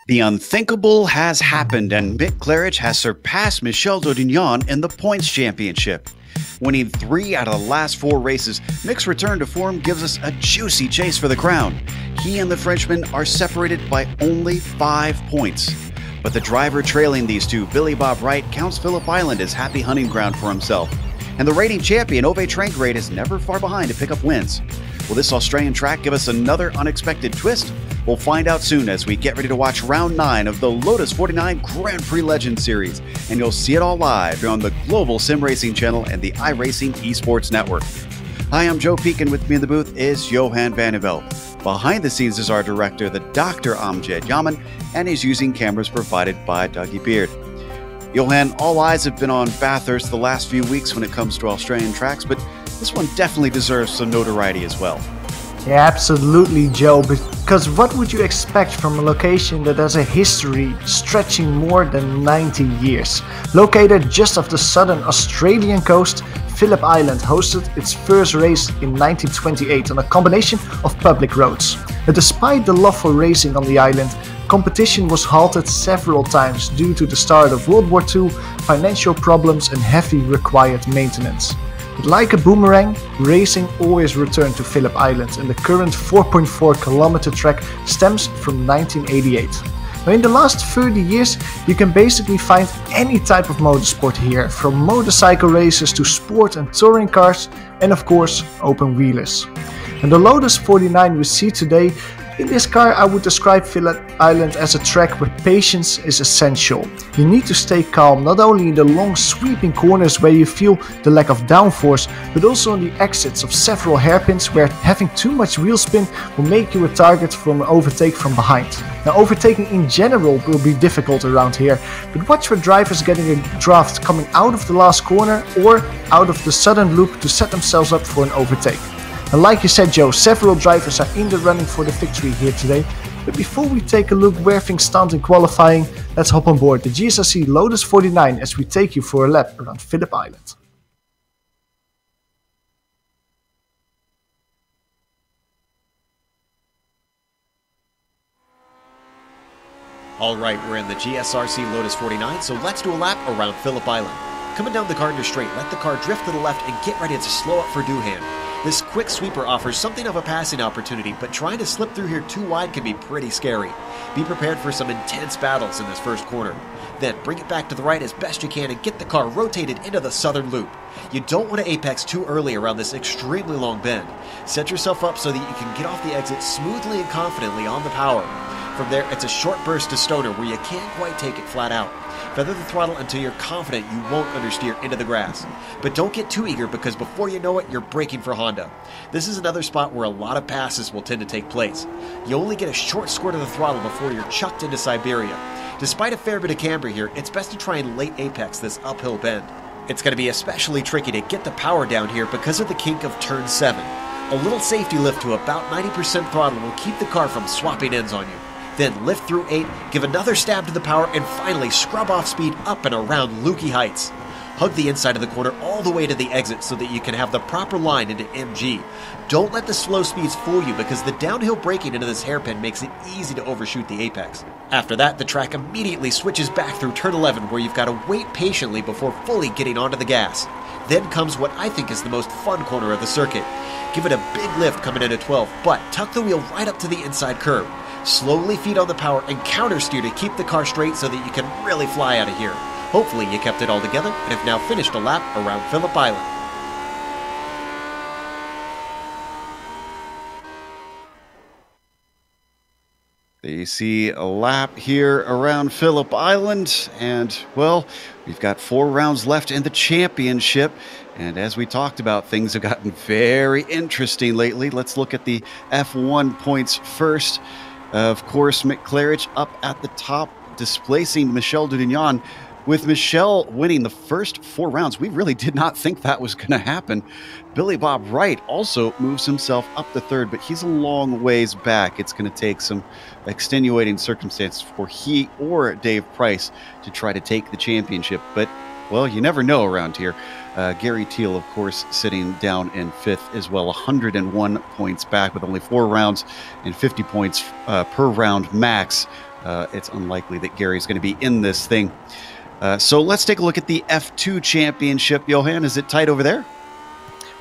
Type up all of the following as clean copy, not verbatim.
The unthinkable has happened, and Mick Claridge has surpassed Michel Dodignan in the points championship. Winning 3 out of the last 4 races, Mick's return to form gives us a juicy chase for the crown. He and the Frenchman are separated by only 5 points. But the driver trailing these two, Billy Bob Wright, counts Phillip Island as happy hunting ground for himself. And the reigning champion, Ove Trangrade, is never far behind to pick up wins. Will this Australian track give us another unexpected twist? We'll find out soon as we get ready to watch round 9 of the Lotus 49 Grand Prix Legend Series, and you'll see it all live on the global SimRacing channel and the iRacing esports network. Hi, I'm Joe Peak, and with me in the booth is Johan Vanderveld. Behind the scenes is our director, the Dr. Amjad Yaman, and he's using cameras provided by Dougie Beard. Johan, all eyes have been on Bathurst the last few weeks when it comes to Australian tracks, but this one definitely deserves some notoriety as well. Yeah, absolutely, Joe, because what would you expect from a location that has a history stretching more than 90 years? Located just off the southern Australian coast, Phillip Island hosted its first race in 1928 on a combination of public roads. But despite the love for racing on the island, competition was halted several times due to the start of World War II, financial problems and heavy required maintenance. But like a boomerang, racing always returned to Phillip Island, and the current 4.4 kilometer track stems from 1988. Now, in the last 30 years, you can basically find any type of motorsport here, from motorcycle races to sport and touring cars, and of course, open wheelers. And the Lotus 49 we see today, in this car I would describe Phillip Island as a track where patience is essential. You need to stay calm, not only in the long sweeping corners where you feel the lack of downforce, but also on the exits of several hairpins where having too much wheel spin will make you a target for an overtake from behind. Now, overtaking in general will be difficult around here, but watch for drivers getting a draft coming out of the last corner or out of the southern loop to set themselves up for an overtake. And like you said, Joe, several drivers are in the running for the victory here today. But before we take a look where things stand in qualifying, let's hop on board the GSRC Lotus 49 as we take you for a lap around Phillip Island. Alright, we're in the GSRC Lotus 49, so let's do a lap around Phillip Island. Coming down the Gardner Straight, let the car drift to the left and get ready to slow up for Doohan. This quick sweeper offers something of a passing opportunity, but trying to slip through here too wide can be pretty scary. Be prepared for some intense battles in this first corner. Then bring it back to the right as best you can and get the car rotated into the southern loop. You don't want to apex too early around this extremely long bend. Set yourself up so that you can get off the exit smoothly and confidently on the power. From there, it's a short burst to stoner where you can't quite take it flat out. Feather the throttle until you're confident you won't understeer into the grass. But don't get too eager because before you know it, you're braking for Honda. This is another spot where a lot of passes will tend to take place. You only get a short squirt of the throttle before you're chucked into Siberia. Despite a fair bit of camber here, it's best to try and late apex this uphill bend. It's going to be especially tricky to get the power down here because of the kink of turn 7. A little safety lift to about 90% throttle will keep the car from swapping ends on you. Then lift through 8, give another stab to the power, and finally scrub off speed up and around Lukey Heights. Hug the inside of the corner all the way to the exit so that you can have the proper line into MG. Don't let the slow speeds fool you because the downhill braking into this hairpin makes it easy to overshoot the apex. After that, the track immediately switches back through turn 11 where you've got to wait patiently before fully getting onto the gas. Then comes what I think is the most fun corner of the circuit. Give it a big lift coming into 12, but tuck the wheel right up to the inside curb. Slowly feed on the power and counter steer to keep the car straight so that you can really fly out of here. Hopefully you kept it all together and have now finished a lap around Phillip Island. There you see a lap here around Phillip Island, and well, we've got 4 rounds left in the championship. And as we talked about, things have gotten very interesting lately. Let's look at the F1 points first. Of course, Mick Claridge up at the top, displacing Michel Dodignan. With Michel winning the first 4 rounds, we really did not think that was going to happen. Billy Bob Wright also moves himself up to 3rd, but he's a long ways back. It's going to take some extenuating circumstances for he or Dave Price to try to take the championship. But, well, you never know around here. Gary Teal, of course, sitting down in 5th as well, 101 points back with only 4 rounds and 50 points per round max. it's unlikely that Gary's going to be in this thing. So let's take a look at the F2 Championship. Johan, is it tight over there?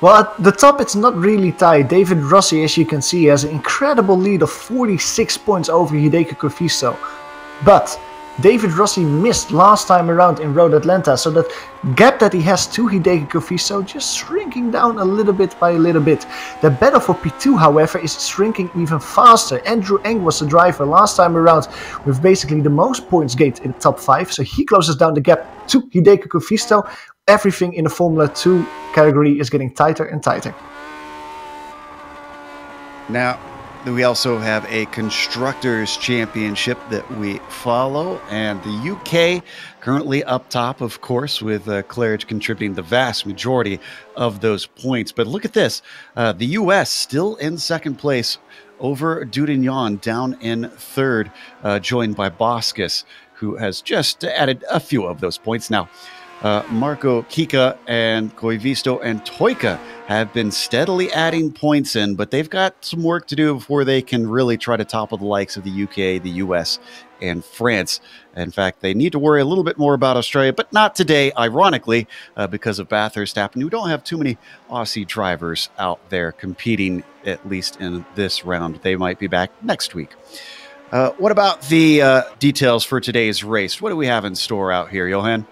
Well, at the top it's not really tight. David Rossi, as you can see, has an incredible lead of 46 points over Hideki Kofisto. But David Rossi missed last time around in Road Atlanta, so that gap that he has to Hideki Kofisto just shrinking down a little bit by a little bit. The battle for P2, however, is shrinking even faster. Andrew Eng was the driver last time around with basically the most points gained in the top 5, so he closes down the gap to Hideki Kofisto. Everything in the Formula 2 category is getting tighter and tighter. Now, we also have a Constructors Championship that we follow, and the UK currently up top, of course, with Claridge contributing the vast majority of those points. But look at this, the US still in second place over Dudignon, down in third, joined by Boskus, who has just added a few of those points. Now, Marco Kika and Koivisto and Toika have been steadily adding points in, but they've got some work to do before they can really try to topple the likes of the UK, the US, and France. In fact, they need to worry a little bit more about Australia, but not today, ironically, because of Bathurst happening. We don't have too many Aussie drivers out there competing, at least in this round. They might be back next week. What about the details for today's race? What do we have in store out here, Johan?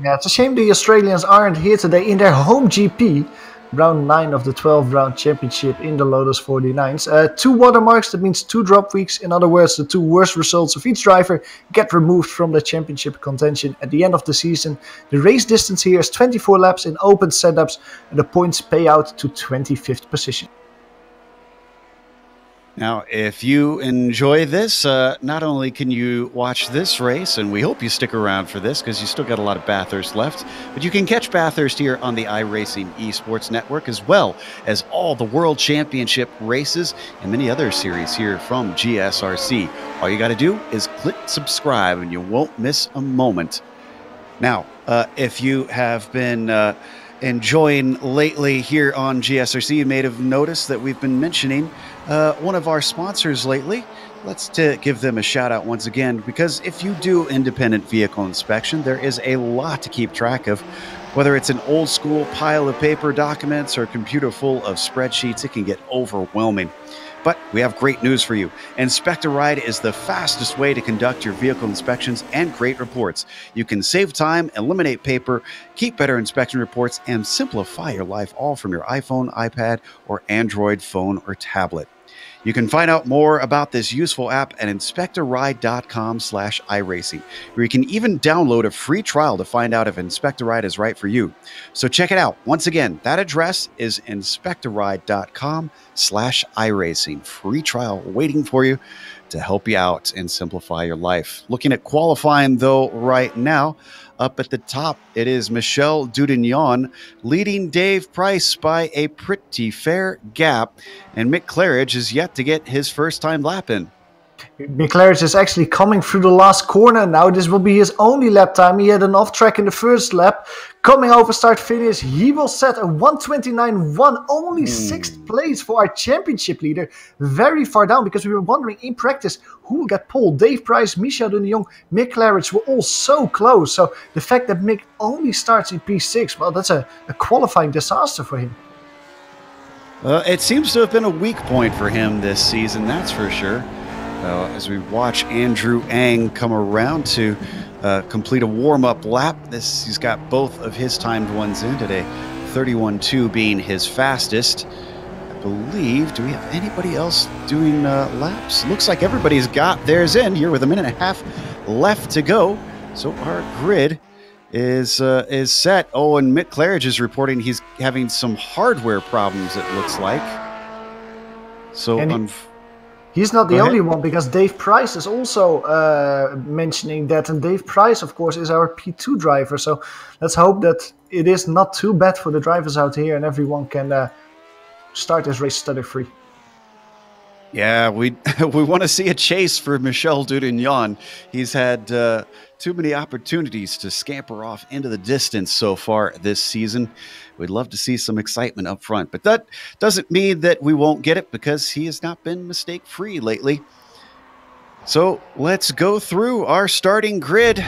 Yeah, it's a shame the Australians aren't here today in their home GP. Round 9 of the 12-round championship in the Lotus 49s. 2 watermarks, that means 2 drop weeks. In other words, the 2 worst results of each driver get removed from the championship contention at the end of the season. The race distance here is 24 laps in open setups, and the points pay out to 25th position. Now, if you enjoy this, not only can you watch this race, and we hope you stick around for this because you still got a lot of Bathurst left, but you can catch Bathurst here on the iRacing Esports Network, as well as all the World Championship races and many other series here from GSRC. All you got to do is click subscribe and you won't miss a moment. Now, if you have been enjoying lately here on GSRC, you may have noticed that we've been mentioning one of our sponsors lately. Let's give them a shout out once again, because if you do independent vehicle inspection, there is a lot to keep track of. Whether it's an old school pile of paper documents or a computer full of spreadsheets, it can get overwhelming. But we have great news for you. Inspect a Ride is the fastest way to conduct your vehicle inspections and create reports. You can save time, eliminate paper, keep better inspection reports, and simplify your life, all from your iPhone, iPad, or Android phone or tablet. You can find out more about this useful app at inspectoride.com/iRacing, where you can even download a free trial to find out if Inspect a Ride is right for you. So check it out. Once again, that address is inspectoride.com/iRacing. Free trial waiting for you to help you out and simplify your life. Looking at qualifying, though, right now, up at the top, it is Michel Dudignon leading Dave Price by a pretty fair gap, and Mick Claridge is yet to get his first-time lap in. Mick Claridge is actually coming through the last corner now. This will be his only lap time. He had an off-track in the first lap. Coming over start-finish, he will set a 1:29.1, only 6th place for our championship leader. Very far down, because we were wondering in practice who will get pole. Dave Price, Michel Dudignon, Mick Claridge were all so close. So the fact that Mick only starts in P6, well, that's a qualifying disaster for him. It seems to have been a weak point for him this season, that's for sure. As we watch Andrew Ang come around to complete a warm-up lap. He's got both of his timed ones in today, 31.2 being his fastest. I believe, do we have anybody else doing laps? Looks like everybody's got theirs in here with a minute and a half left to go. So our grid is set. Oh, and Mick Claridge is reporting he's having some hardware problems, it looks like. So he's not the only one, because Dave Price is also mentioning that. And Dave Price, of course, is our P2 driver. So let's hope that it is not too bad for the drivers out here and everyone can start this race stutter-free. Yeah, we want to see a chase for Michel Dudignon. He's had too many opportunities to scamper off into the distance so far this season. We'd love to see some excitement up front, but that doesn't mean that we won't get it, because he has not been mistake-free lately. So let's go through our starting grid.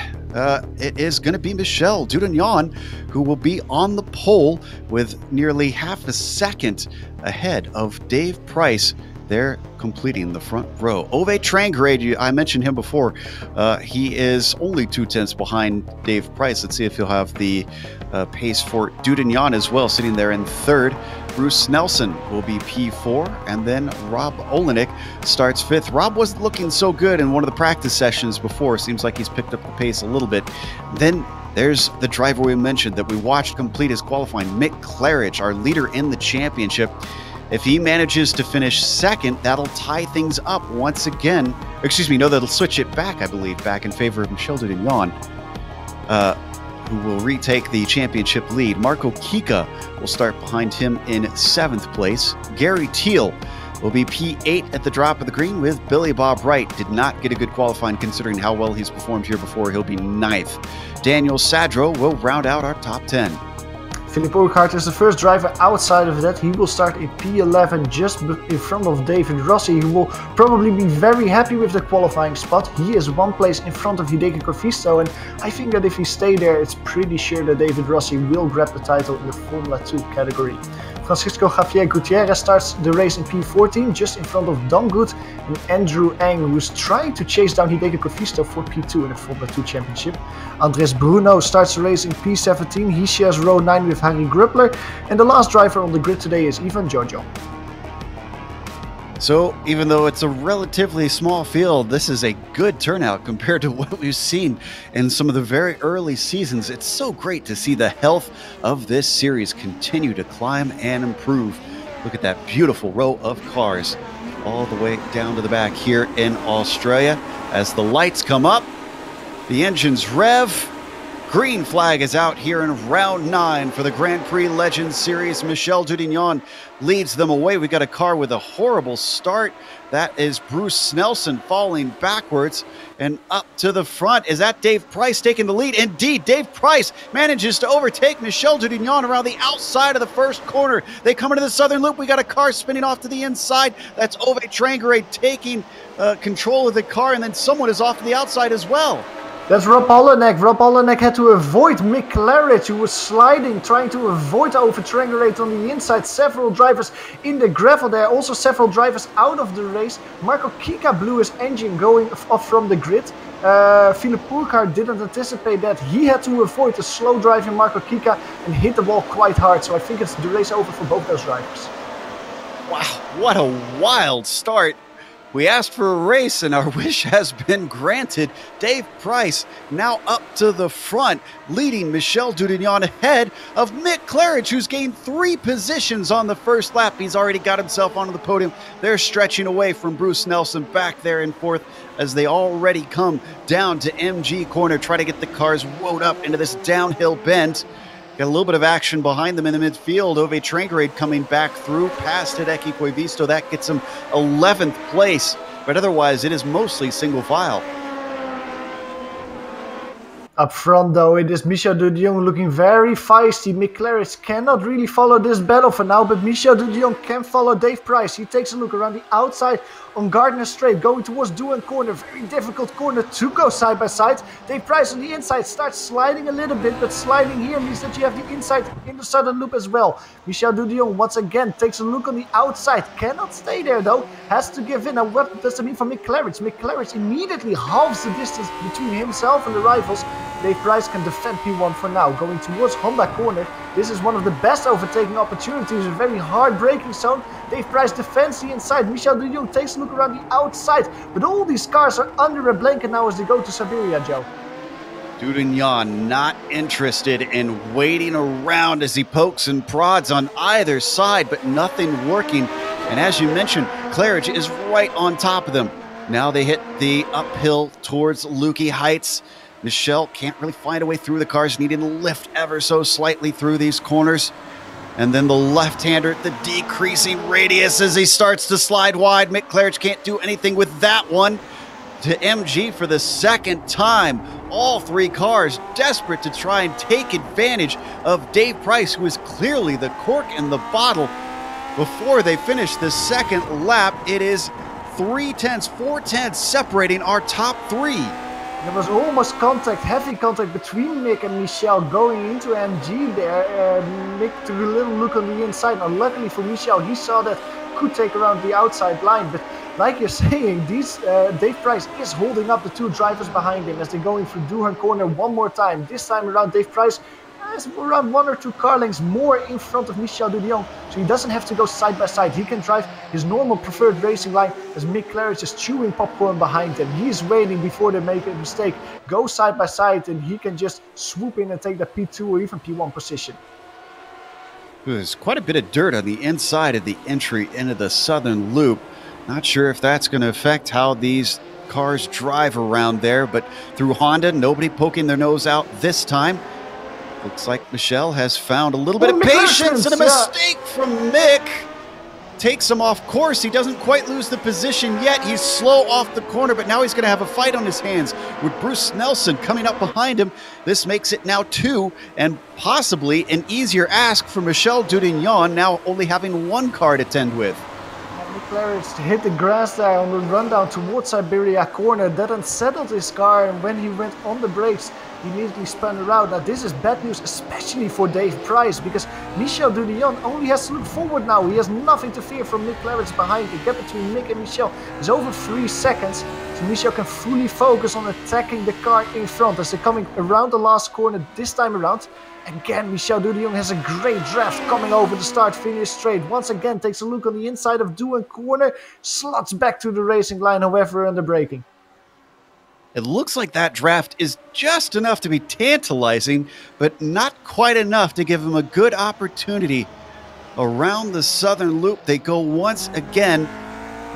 It is going to be Michel Dudagnan, who will be on the pole with nearly half a second ahead of Dave Price. They're completing the front row. Ove Trangrade, I mentioned him before. He is only 2/10 behind Dave Price. Let's see if he'll have the pace for Dudagnan as well, sitting there in third. Bruce Nelson will be P4, and then Rob Olenek starts fifth. Rob wasn't looking so good in one of the practice sessions before. Seems like he's picked up the pace a little bit. Then there's the driver we mentioned that we watched complete his qualifying, Mick Claridge, our leader in the championship. If he manages to finish second, that'll tie things up once again. Excuse me, no, that'll switch it back, I believe, back in favor of Michel Dudagnan, who will retake the championship lead. Marco Kika will start behind him in 7th place. Gary Teal will be P8 at the drop of the green with Billy Bob Wright. Did not get a good qualifying considering how well he's performed here before. He'll be 9th. Daniel Sadro will round out our top 10. Philippe Urquhart is the first driver outside of that. He will start in P11 just in front of David Rossi, who will probably be very happy with the qualifying spot. He is 1 place in front of Hideki Corfisto, and I think that if he stays there, it's pretty sure that David Rossi will grab the title in the Formula 2 category. Francisco Javier Gutierrez starts the race in P14 just in front of Don Good and Andrew Ang, who's trying to chase down Hideki Corfisto for P2 in the Formula 2 Championship. Andres Bruno starts the race in P17. He shares row 9 with Harry Gruppler, and the last driver on the grid today is Ivan Jojo. So even though it's a relatively small field, this is a good turnout compared to what we've seen in some of the very early seasons. It's so great to see the health of this series continue to climb and improve. Look at that beautiful row of cars all the way down to the back here in Australia. As the lights come up, the engines rev. Green flag is out here in round 9 for the Grand Prix Legends Series. Michel Dudagnan leads them away. We got a car with a horrible start. That is Bruce Nelson falling backwards and up to the front. Is that Dave Price taking the lead? Indeed, Dave Price manages to overtake Michel Dudagnan around the outside of the first corner. They come into the southern loop. We got a car spinning off to the inside. That's Ove Trangrade taking control of the car, and then someone is off to the outside as well. That's Rob Olenek. Rob Olenek had to avoid Mick Claridge, who was sliding, trying to avoid Ove Trangrade on the inside. Several drivers in the gravel there, also several drivers out of the race. Marco Kika blew his engine going off from the grid. Philippe Urquhart didn't anticipate that. He had to avoid a slow driving Marco Kika and hit the wall quite hard. So I think it's the race over for both those drivers. Wow, what a wild start. We asked for a race and our wish has been granted. Dave Price now up to the front, leading Michel Dudagnan ahead of Mick Claridge, who's gained 3 positions on the first lap. He's already got himself onto the podium. They're stretching away from Bruce Nelson back there in 4th as they already come down to MG corner, try to get the cars woed up into this downhill bend. Got a little bit of action behind them in the midfield. Ove Trangrade coming back through past Hideki Corfisto. That gets him 11th place. But otherwise, it is mostly single file. Up front though, it is Michel Dudagnan looking very feisty. Mick Claridge cannot really follow this battle for now, but Michel Dudagnan can follow Dave Price. He takes a look around the outside on Gardner Straight, going towards Doohan Corner. Very difficult corner to go side by side. Dave Price on the inside starts sliding a little bit, but sliding here means that you have the inside in the southern loop as well. Michel Dudagnan once again takes a look on the outside. Cannot stay there though, has to give in. Now what does that mean for Mick Claridge? Mick Claridge immediately halves the distance between himself and the rivals. Dave Price can defend P1 for now. Going towards Honda Corner. This is one of the best overtaking opportunities. A very hard braking zone. Dave Price defends the inside. Michel Dudagnan takes a look around the outside. But all these cars are under a blanket now as they go to Siberia, Joe. Dudagnan not interested in waiting around as he pokes and prods on either side, but nothing working. And as you mentioned, Claridge is right on top of them. Now they hit the uphill towards Lukey Heights. Michel can't really find a way through the cars, needing to lift ever so slightly through these corners. And then the left-hander at the decreasing radius as he starts to slide wide. Mick Claridge can't do anything with that one. To MG for the second time. All 3 cars desperate to try and take advantage of Dave Price, who is clearly the cork in the bottle. Before they finish the second lap, it is 3/10, 4/10 separating our top three. There was almost contact, heavy contact between Mick and Michel going into MG there. Mick took a little look on the inside. Now, luckily for Michel, he saw that could take around the outside line. But like you're saying, Dave Price is holding up the two drivers behind him as they're going through Doohan Corner one more time. This time around, Dave Price is around 1 or 2 car lengths more in front of Michel Dudillon, so he doesn't have to go side by side. He can drive his normal preferred racing line as Mick Claridge is chewing popcorn behind him. He's waiting before they make a mistake, go side by side, and he can just swoop in and take the P2 or even P1 position. There's quite a bit of dirt on the inside of the entry into the southern loop. Not sure if that's going to affect how these cars drive around there, but through Honda, nobody poking their nose out this time. Looks like Michel has found a little bit of patience, and a mistake from Mick takes him off course. He doesn't quite lose the position yet. He's slow off the corner, but now he's going to have a fight on his hands with Bruce Nelson coming up behind him. This makes it now 2 and possibly an easier ask for Michel Dudillon, now only having 1 car to tend with. Claridge hit the grass there on the rundown towards Siberia Corner. That unsettled his car, and when he went on the brakes, he immediately spun around. Now this is bad news, especially for Dave Price, because Michel Dudillon only has to look forward now. He has nothing to fear from Mick Claridge behind. The gap between Mick and Michel is over 3 seconds, so Michel can fully focus on attacking the car in front as they're coming around the last corner this time around. Again, Michel Dudillon has a great draft coming over the start-finish straight. Once again, takes a look on the inside of Doohan Corner, slots back to the racing line, however, under braking. It looks like that draft is just enough to be tantalizing, but not quite enough to give him a good opportunity. Around the southern loop, they go once again.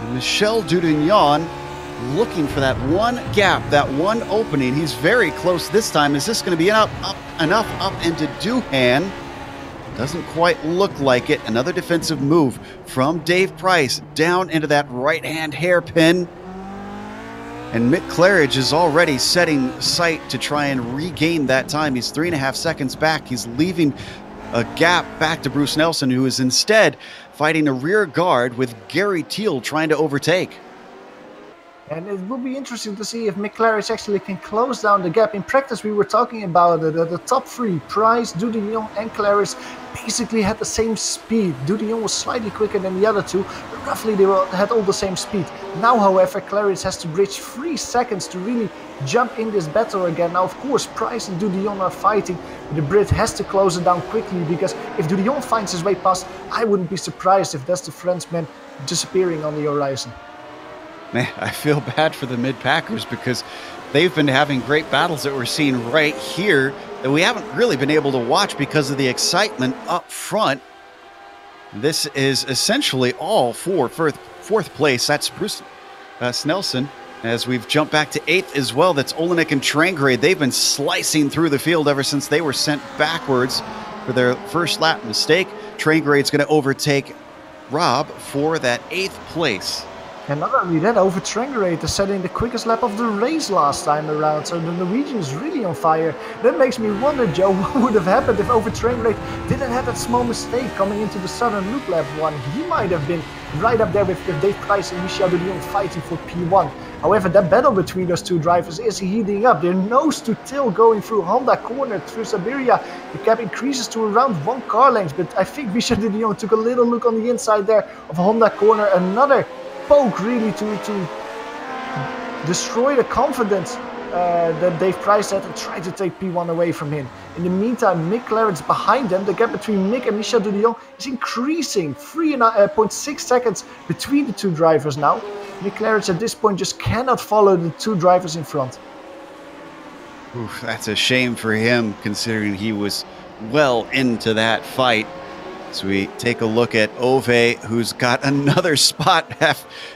And Michel Dudillon looking for that one gap, that one opening. He's very close this time. Is this going to be enough up into Doohan? Doesn't quite look like it. Another defensive move from Dave Price down into that right-hand hairpin. And Mick Claridge is already setting sight to try and regain that time. He's 3.5 seconds back. He's leaving a gap back to Bruce Nelson, who is instead fighting a rear guard with Gary Teal trying to overtake. And it will be interesting to see if Mick Claridge actually can close down the gap. In practice, we were talking about it. The top 3, Price, Dudillon and Claridge, basically had the same speed. Dudillon was slightly quicker than the other two, but roughly they had all the same speed. Now, however, Claridge has to bridge 3 seconds to really jump in this battle again. Now, of course, Price and Dudillon are fighting, but the Brit has to close it down quickly, because if Dudillon finds his way past, I wouldn't be surprised if that's the Frenchman disappearing on the horizon. Man, I feel bad for the mid-packers because they've been having great battles that we're seeing right here that we haven't really been able to watch because of the excitement up front. This is essentially all for fourth place. That's Bruce Snelson. As we've jumped back to 8th as well, that's Olenek and Trangrade. They've been slicing through the field ever since they were sent backwards for their first lap mistake. Trangrade's going to overtake Rob for that 8th place. And not only that, over Trangrade is setting the quickest lap of the race last time around, so the Norwegian is really on fire. That makes me wonder, Joe, what would have happened if over Trangrade didn't have that small mistake coming into the southern loop lap 1. He might have been right up there with Dave Price and Michel Dudillon fighting for P1. However, that battle between those two drivers is heating up. They're nose to tail going through Honda Corner, through Siberia. The gap increases to around 1 car length, but I think Michel Dudillon took a little look on the inside there of Honda Corner. Another poke really to destroy the confidence that Dave Price had and try to take P1 away from him. In the meantime, Mick Claridge behind them. The gap between Mick and Michel Dudillon is increasing. 3.6 seconds between the two drivers now. Mick Claridge at this point just cannot follow the two drivers in front. Oof, that's a shame for him, considering he was well into that fight. So we take a look at Ove, who's got another spot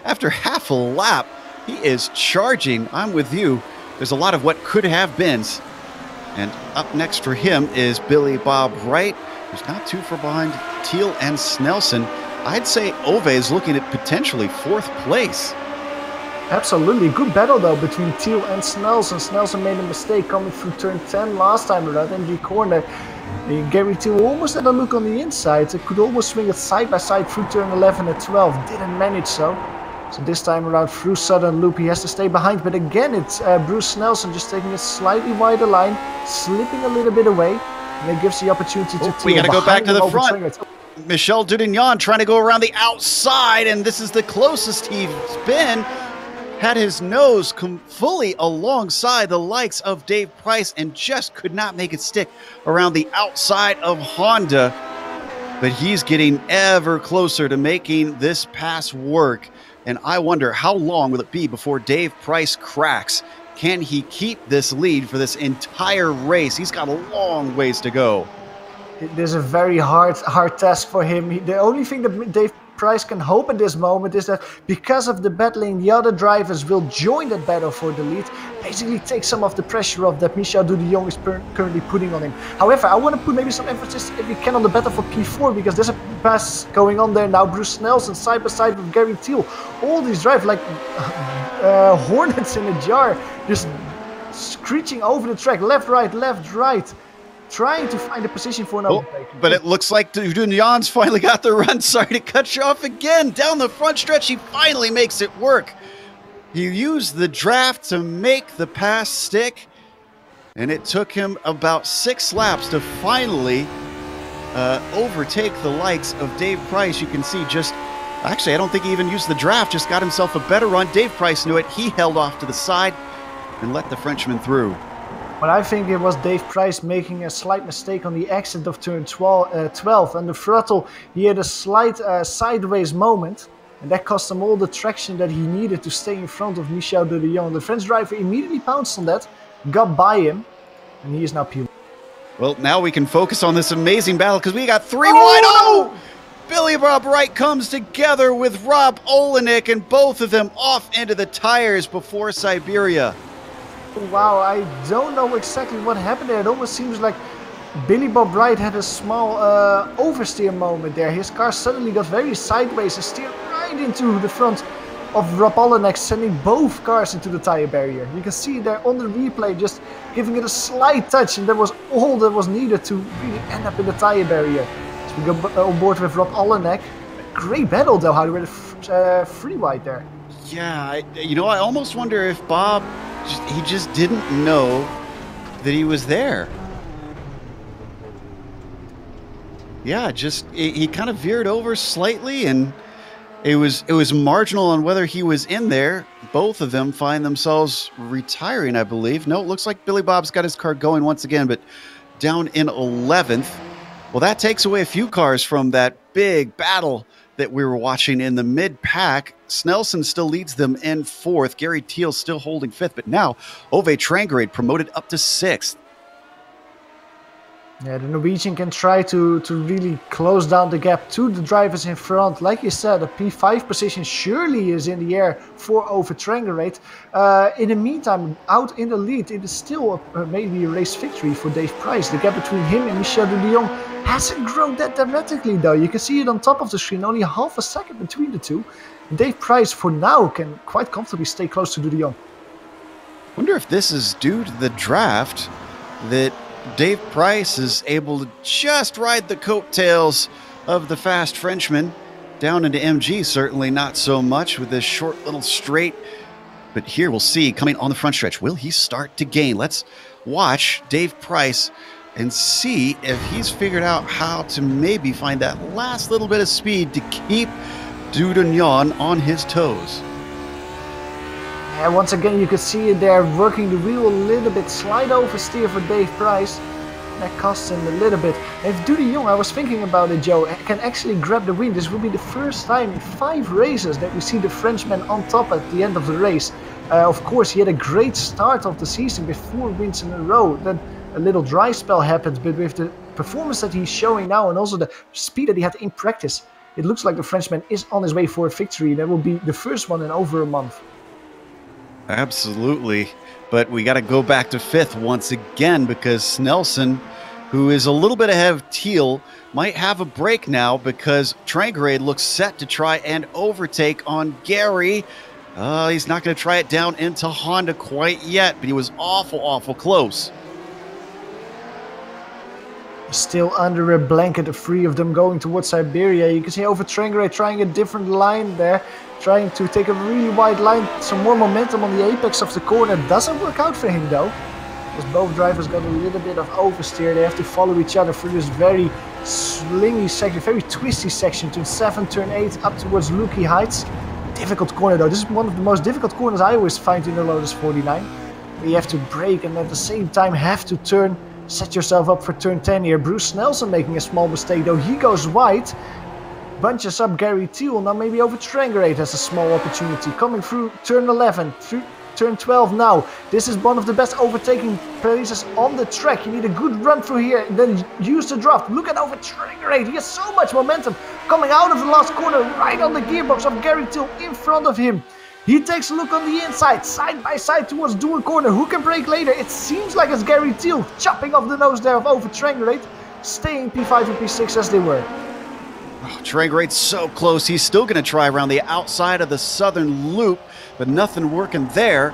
after half a lap. He is charging. I'm with you. There's a lot of what could have beens. And up next for him is Billy Bob Wright, who's not too far behind Teal and Snelson. I'd say Ove is looking at potentially 4th place. Absolutely. Good battle, though, between Teal and Snelson. Snelson made a mistake coming through turn 10 last time around, MG corner. Gary Teal almost had a look on the inside. It could almost swing it side by side through turn 11 and 12. Didn't manage so. So this time around through Southern Loop, he has to stay behind. But again, it's Bruce Snelson just taking a slightly wider line, slipping a little bit away. And it gives the opportunity to we got to go back to the front. Michel Dudignan trying to go around the outside, and this is the closest he's been. Had his nose come fully alongside the likes of Dave Price and just could not make it stick around the outside of Honda. But he's getting ever closer to making this pass work. And I wonder, how long will it be before Dave Price cracks? Can he keep this lead for this entire race? He's got a long ways to go. It is a very hard task for him. The only thing that Dave Price can hope at this moment is that because of the battling, the other drivers will join that battle for the lead, basically take some of the pressure off that Michel Dudignan is currently putting on him. However, I want to put maybe some emphasis, if we can, on the battle for P4, because there's a pass going on there now. Bruce Snelson side by side with Gary Thiel. All these drivers like hornets in a jar, just screeching over the track, left, right, trying to find a position for an overtake. But it looks like Dudignan's finally got the run. Sorry to cut you off again. Down the front stretch, he finally makes it work. He used the draft to make the pass stick, and it took him about 6 laps to finally overtake the likes of Dave Price. You can see actually, I don't think he even used the draft, just got himself a better run. Dave Price knew it. He held off to the side and let the Frenchman through. But I think it was Dave Price making a slight mistake on the exit of turn 12. And the throttle, he had a slight sideways moment. And that cost him all the traction that he needed to stay in front of Michel Dudignan. The French driver immediately pounced on that, got by him, and he is now peeled. Well, now we can focus on this amazing battle because we got 3 wide. Oh! Billy Bob Wright comes together with Rob Olenek, and both of them off into the tires before Siberia. Wow, I don't know exactly what happened there. It almost seems like Billy Bob Wright had a small oversteer moment there. His car suddenly got very sideways and steered right into the front of Rob Olenek, sending both cars into the tire barrier. You can see there on the replay, just giving it a slight touch, and that was all that was needed to really end up in the tire barrier. So we go on board with Rob Olenek. Great battle though, how they were 3 wide there. Yeah, I almost wonder if Bob, he just didn't know that he was there. Yeah, he kind of veered over slightly, and it was marginal on whether he was in there. Both of them find themselves retiring, I believe. No, it looks like Billy Bob's got his car going once again, but down in 11th. Well, that takes away a few cars from that big battle that we were watching in the mid-pack. Snelson still leads them in 4th. Gary Thiel still holding 5th, but now Ove Trangerade promoted up to 6th. Yeah, the Norwegian can try to really close down the gap to the drivers in front. Like you said, a P5 position surely is in the air for Ove Trangerade. In the meantime, out in the lead, it is still maybe a race victory for Dave Price. The gap between him and Michel Dudignan hasn't grown that dramatically though. You can see it on top of the screen, only half a second between the two. Dave Price for now can quite comfortably stay close to Dudignan. Wonder if this is due to the draft that Dave Price is able to just ride the coattails of the fast Frenchman. Down into MG, certainly not so much with this short little straight. But here we'll see, coming on the front stretch, will he start to gain? Let's watch Dave Price and see if he's figured out how to maybe find that last little bit of speed to keep Dudignan on his toes. And once again, you can see it there, working the wheel a little bit, slide oversteer for Dave Price. That costs him a little bit. If Dudignan, I was thinking about it, Joe, can actually grab the win, this will be the first time in 5 races that we see the Frenchman on top at the end of the race. Of course, he had a great start of the season with 4 wins in a row. Then a little dry spell happened, but with the performance that he's showing now and also the speed that he had in practice, it looks like the Frenchman is on his way for a victory. That will be the first one in over a month. Absolutely, but we got to go back to 5th once again because Snelson, who is a little bit ahead of Thiel, might have a break now because Trangerade looks set to try and overtake on Gary. He's not going to try it down into Honda quite yet, but he was awful close. Still under a blanket, the three of them going towards Siberia. You can see over Trangrate trying a different line there, trying to take a really wide line, some more momentum on the apex of the corner. Doesn't work out for him though, because both drivers got a little bit of oversteer. They have to follow each other through this very slingy section, very twisty section, turn 7, turn 8, up towards Lukey Heights. Difficult corner though. This is one of the most difficult corners I always find in the Lotus 49. You have to brake and at the same time have to turn. Set yourself up for turn 10 here. Bruce Nelson making a small mistake though. He goes wide. Bunches up Gary Thiel. Now maybe over Trangrate has a small opportunity. Coming through turn 11. Through turn 12 now. This is one of the best overtaking places on the track. You need a good run through here and then use the draft. Look at over Trangrate. He has so much momentum coming out of the last corner. Right on the gearbox of Gary Thiel in front of him. He takes a look on the inside, side by side towards dual corner. Who can brake later? It seems like it's Gary Thiel chopping off the nose there of over Trangrate, staying P5 and P6 as they were. Oh, Trangrate's so close. He's still going to try around the outside of the southern loop, but nothing working there.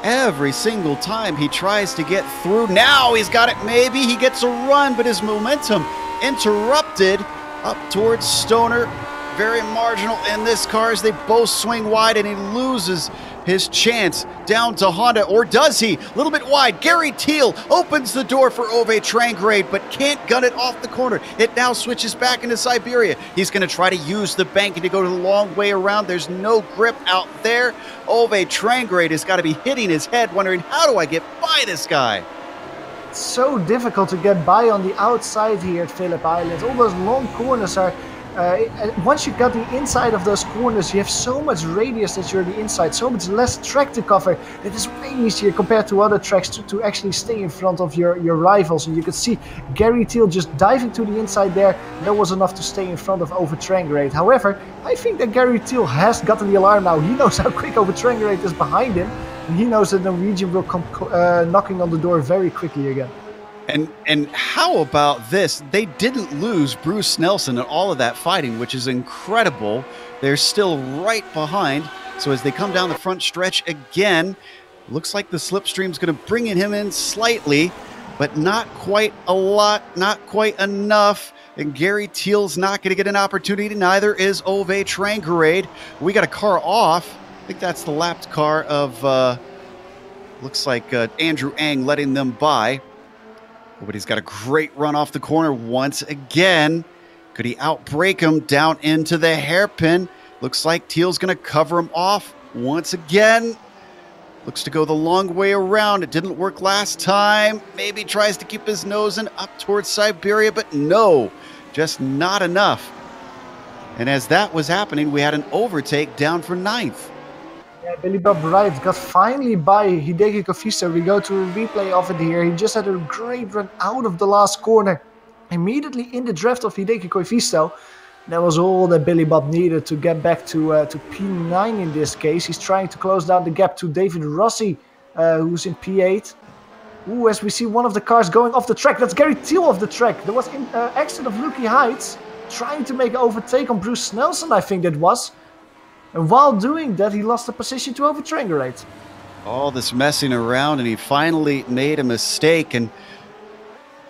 Every single time he tries to get through. Now he's got it. Maybe he gets a run, but his momentum interrupted up towards Stoner. Very marginal in this car as they both swing wide, and he loses his chance down to Honda. Or does he? A little bit wide. Gary Thiel opens the door for Ove Trangrate, but can't gun it off the corner. It now switches back into Siberia. He's going to try to use the banking to go the long way around. There's no grip out there. Ove Trangrate has got to be hitting his head, wondering, how do I get by this guy? It's so difficult to get by on the outside here at Phillip Island. All those long corners are... once you got the inside of those corners, you have so much radius that you're the inside, so much less track to cover. It is way easier compared to other tracks to actually stay in front of your rivals. And you could see Gary Thiel just diving to the inside there. That was enough to stay in front of Over Trangrate. However, I think that Gary Thiel has gotten the alarm now. He knows how quick Over Trangrate is behind him. And he knows that the Norwegian will come knocking on the door very quickly again. And how about this? They didn't lose Bruce Nelson in all of that fighting, which is incredible. They're still right behind. So as they come down the front stretch again, looks like the slipstream's going to bring him in slightly, but not quite a lot, not quite enough. And Gary Thiel's not going to get an opportunity. Neither is Ove Trangrate. We got a car off. I think that's the lapped car of, looks like Andrew Ang letting them by. But he's got a great run off the corner once again. Could he outbrake him down into the hairpin? Looks like Thiel's going to cover him off once again. Looks to go the long way around. It didn't work last time. Maybe tries to keep his nose in up towards Siberia, but no, just not enough. And as that was happening, we had an overtake down for 9th. Yeah, Billy Bob Wright got finally by Hideki Kofisto. We go to a replay of it here. He just had a great run out of the last corner. Immediately in the draft of Hideki Kofisto. That was all that Billy Bob needed to get back to P9 in this case. He's trying to close down the gap to David Rossi, who's in P8. Ooh, as we see one of the cars going off the track. That's Gary Thiel off the track. There was an exit of Lukey Heights. Trying to make an overtake on Bruce Nelson, I think that was. And while doing that, he lost the position to Over Trangrate. All this messing around, and he finally made a mistake. And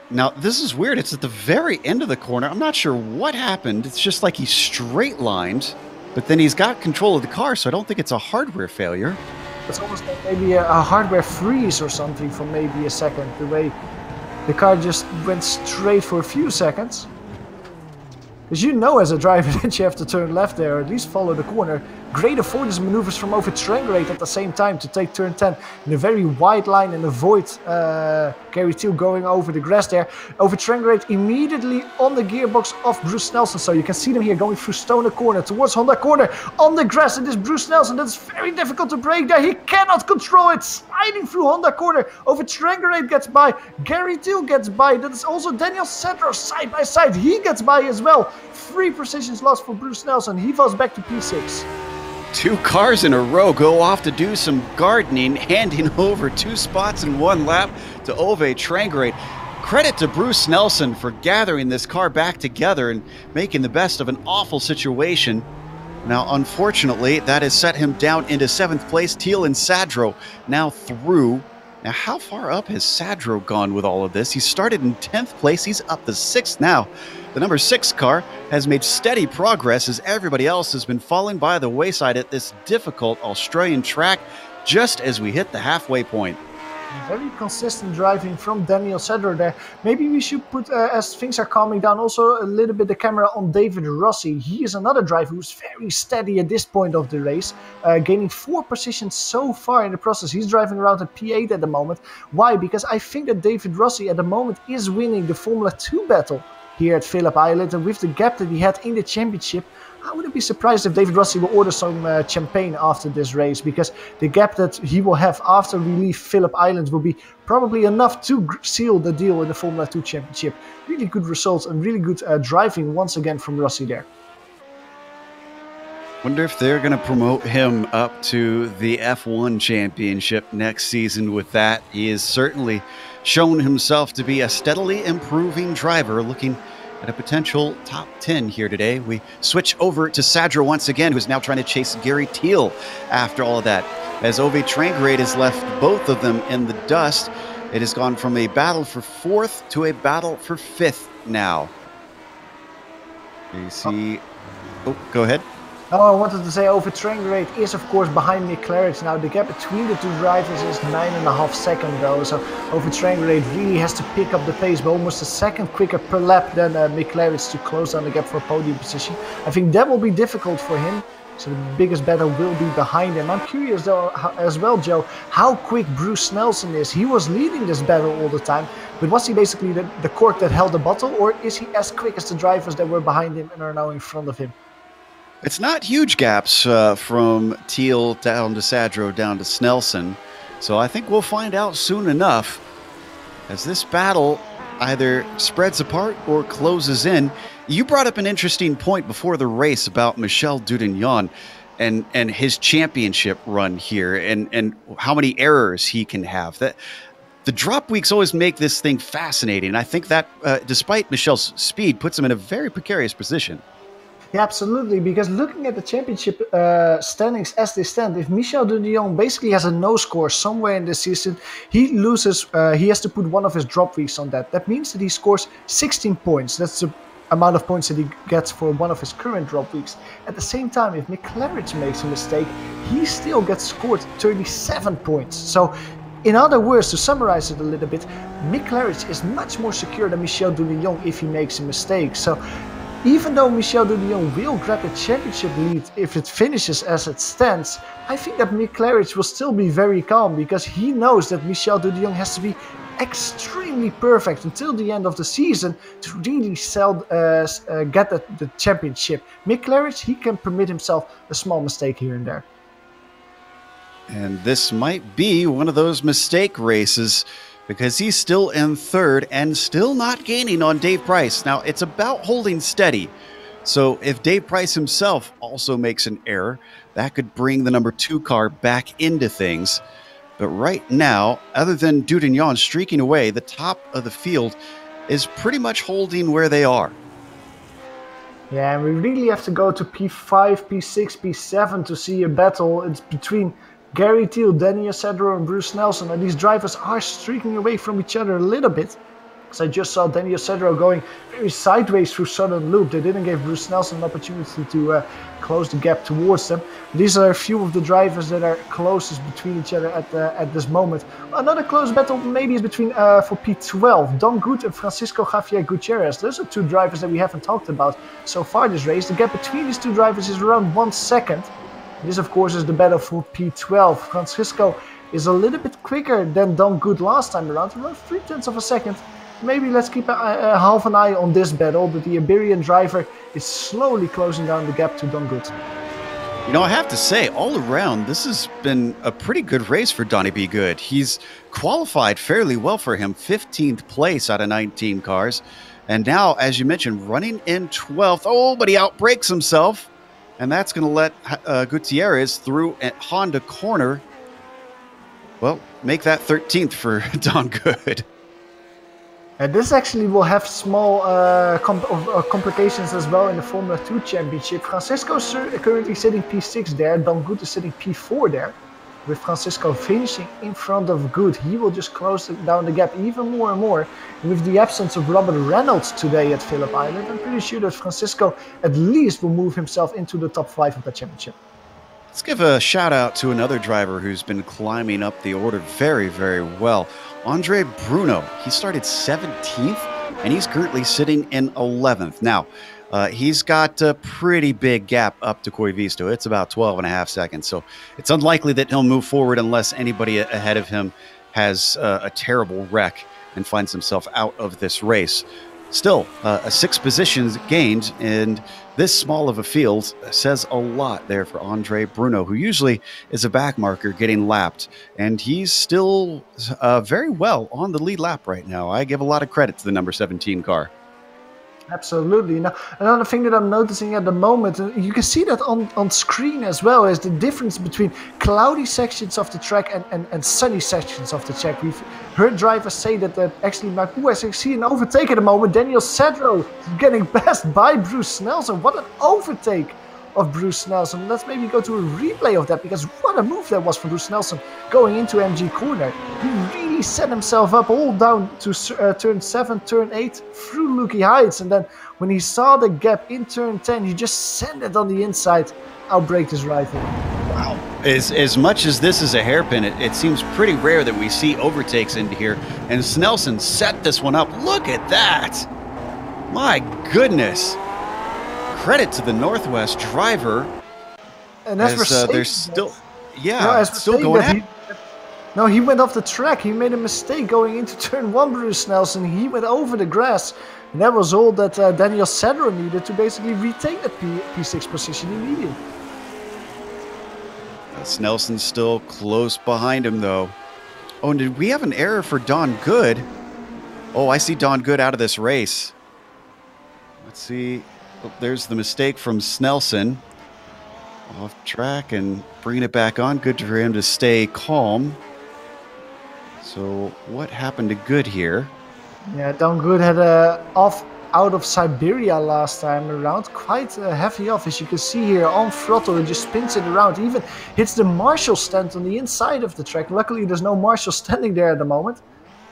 now this is weird. It's at the very end of the corner. I'm not sure what happened. It's just like he straight lined, but then he's got control of the car, so I don't think it's a hardware failure. It's almost like maybe a hardware freeze or something for maybe a second. The way the car just went straight for a few seconds. Because you know as a driver that you have to turn left there, or at least follow the corner. Great avoidance maneuvers from Over Trangrate at the same time to take turn 10 in a very wide line and avoid Gary Thiel going over the grass there. Over Trangrate immediately on the gearbox of Bruce Nelson. So you can see them here going through Stoner corner towards Honda corner on the grass. It is Bruce Nelson. That's very difficult to brake there. He cannot control it. Sliding through Honda corner. Over Trangrate gets by. Gary Thiel gets by. That is also Daniel Cedros side by side. He gets by as well. 3 positions lost for Bruce Nelson. He falls back to P6. 2 cars in a row go off to do some gardening, handing over 2 spots in 1 lap to Ove Trangrate. Credit to Bruce Nelson for gathering this car back together and making the best of an awful situation. Now, unfortunately, that has set him down into 7th place. Thiel and Sadro now through Now, how far up has Sadro gone with all of this? He started in 10th place. He's up to 6th now. The number 6 car has made steady progress as everybody else has been falling by the wayside at this difficult Australian track just as we hit the halfway point. Very consistent driving from Daniel Sedler there. Maybe we should put, as things are calming down, also a little bit the camera on David Rossi. He is another driver who's very steady at this point of the race, gaining 4 positions so far in the process. He's driving around at P8 at the moment. Why? Because I think that David Rossi at the moment is winning the Formula 2 battle here at Phillip Island, and with the gap that he had in the championship, I wouldn't be surprised if David Rossi will order some champagne after this race, because the gap that he will have after we leave Phillip Island will be probably enough to seal the deal in the Formula 2 Championship. Really good results and really good driving once again from Rossi there. Wonder if they're going to promote him up to the F1 Championship next season with that. He has certainly shown himself to be a steadily improving driver, looking at a potential top 10 here today. We switch over to Sadra once again, who's now trying to chase Gary Teal after all of that. As Ove Trangrade has left both of them in the dust, it has gone from a battle for 4th to a battle for 5th now. You see... Oh, go ahead. Oh, I wanted to say Ove Trangrade is of course behind Mick Claridge now. The gap between the two drivers is 9.5 seconds though, so Ove Trangrade really has to pick up the pace, but almost a second quicker per lap than Mick Claridge to close down the gap for a podium position. I think that will be difficult for him, so the biggest battle will be behind him. I'm curious though as well, Joe, how quick Bruce Nelson is. He was leading this battle all the time, but was he basically the cork that held the bottle, or is he as quick as the drivers that were behind him and are now in front of him? It's not huge gaps from Teal down to Sadro down to Snelson, so I think we'll find out soon enough as this battle either spreads apart or closes in. You brought up an interesting point before the race about Michel Dudignon and his championship run here and how many errors he can have. That the drop weeks always make this thing fascinating. I think that despite Michel's speed, puts him in a very precarious position. Yeah, absolutely, because looking at the championship standings as they stand, if Michel Dudignon basically has a no score somewhere in the season, he loses, he has to put one of his drop weeks on that. That means that he scores 16 points. That's the amount of points that he gets for one of his current drop weeks. At the same time, if Mick Claridge makes a mistake, he still gets scored 37 points. So, in other words, to summarize it a little bit, Mick Claridge is much more secure than Michel Dudignon if he makes a mistake. So, even though Michel Dudignon will grab the championship lead if it finishes as it stands, I think that Mick Claridge will still be very calm, because he knows that Michel Dudignon has to be extremely perfect until the end of the season to really get the championship. Mick Claridge, he can permit himself a small mistake here and there. And this might be one of those mistake races, because he's still in 3rd and still not gaining on Dave Price. Now, it's about holding steady. So if Dave Price himself also makes an error, that could bring the number 2 car back into things. But right now, other than Dudignon streaking away, the top of the field is pretty much holding where they are. Yeah, and we really have to go to P5, P6, P7 to see a battle. It's between Gary Teal, Daniel Sedro and Bruce Nelson, and these drivers are streaking away from each other a little bit. Because I just saw Daniel Sedro going very sideways through Southern Loop. They didn't give Bruce Nelson an opportunity to close the gap towards them. These are a few of the drivers that are closest between each other at this moment. Another close battle maybe is between for P12, Don Good and Francisco Javier Gutierrez. Those are 2 drivers that we haven't talked about so far this race. The gap between these 2 drivers is around 1 second. This, of course, is the battle for P12. Francisco is a little bit quicker than Don Good last time around 3/10 of a second. Maybe let's keep a half an eye on this battle, but the Iberian driver is slowly closing down the gap to Don Good. You know, I have to say, all around, this has been a pretty good race for Donnie B. Good. He's qualified fairly well for him, 15th place out of 19 cars. And now, as you mentioned, running in 12th. Oh, but he outbrakes himself. And that's going to let Gutierrez through at Honda corner. Well, make that 13th for Don Good. And this actually will have small complications as well in the Formula 2 Championship. Francisco is currently sitting P6 there. Don Good is sitting P4 there. with Francisco finishing in front of Good, he will just close down the gap even more and more. And with the absence of Robert Reynolds today at Phillip Island, I'm pretty sure that Francisco at least will move himself into the top 5 of the championship. Let's give a shout out to another driver who's been climbing up the order very, very well. Andre Bruno. He started 17th and he's currently sitting in 11th. Now, he's got a pretty big gap up to Koivisto. It's about 12.5 seconds. So it's unlikely that he'll move forward unless anybody ahead of him has a terrible wreck and finds himself out of this race. Still, 6 positions gained, and this small of a field says a lot there for Andre Bruno, who usually is a back marker getting lapped, and he's still very well on the lead lap right now. I give a lot of credit to the number 17 car. Absolutely. Now, another thing that I'm noticing at the moment, you can see that on screen as well, is the difference between cloudy sections of the track and sunny sections of the track. We've heard drivers say that actually, as I see an overtake at the moment, Daniel Sedro getting passed by Bruce Nelson. What an overtake of Bruce Nelson. Let's maybe go to a replay of that, because what a move that was for Bruce Nelson going into MG corner. He really set himself up all down to turn 7, turn 8 through Lukey Heights, and then when he saw the gap in turn 10, he just sent it on the inside, outbraked his rival. Wow. As much as this is a hairpin, it seems pretty rare that we see overtakes into here, and Snelson set this one up. Look at that. My goodness. Credit to the Northwest driver. And as they're still, still going at. No, he went off the track. He made a mistake going into turn 1, Bruce Nelson. He went over the grass. And that was all that Daniel Sedro needed to basically retake that P6 position he needed. Snelson's still close behind him, though. Oh, and did we have an error for Don Good? Oh, I see Don Good out of this race. Let's see. Oh, there's the mistake from Snelson. Off track and bringing it back on. Good for him to stay calm. So what happened to Good here? Yeah, Don Good had a off out of Siberia last time around. Quite heavy off, as you can see here on throttle. It just spins it around. Even hits the marshal stand on the inside of the track. Luckily, there's no marshal standing there at the moment.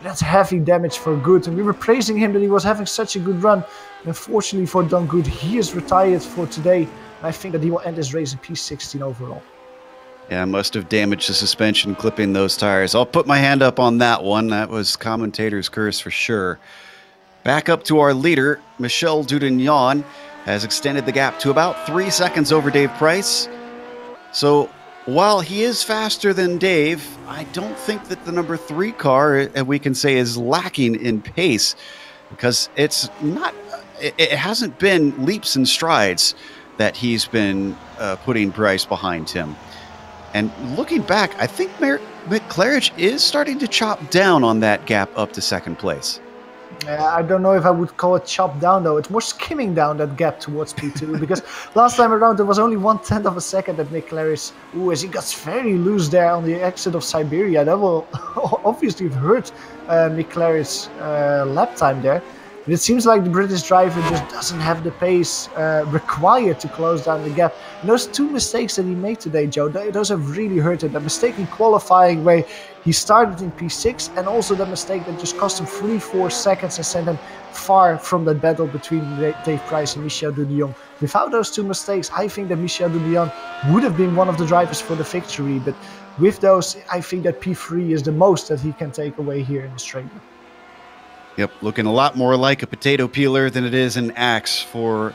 That's heavy damage for Good, and we were praising him that he was having such a good run. Unfortunately for Don Good, he is retired for today, and I think that he will end his race in P16 overall. Yeah, must have damaged the suspension clipping those tires. I'll put my hand up on that one. That was commentator's curse for sure. Back up to our leader, Michel Dudignon has extended the gap to about 3 seconds over Dave Price. So while he is faster than Dave, I don't think that the number 3 car, we can say, is lacking in pace, because it hasn't been leaps and strides that he's been putting Price behind him. And looking back, I think McClarich is starting to chop down on that gap up to second place. I don't know if I would call it chop down, though. It's more skimming down that gap towards P2, because last time around there was only 1/10 of a second that McClarich, as he got very loose there on the exit of Siberia. That will obviously hurt McClarich's lap time there. But it seems like the British driver just doesn't have the pace required to close down the gap. And those 2 mistakes that he made today, Joe, those have really hurt him. The mistake in qualifying where he started in P6, and also the mistake that just cost him 3-4 seconds and sent him far from that battle between Dave Price and Michel Dudignon. Without those 2 mistakes, I think that Michel Dudignon would have been one of the drivers for the victory. But with those, I think that P3 is the most that he can take away here in Australia. Yep, looking a lot more like a potato peeler than it is an axe for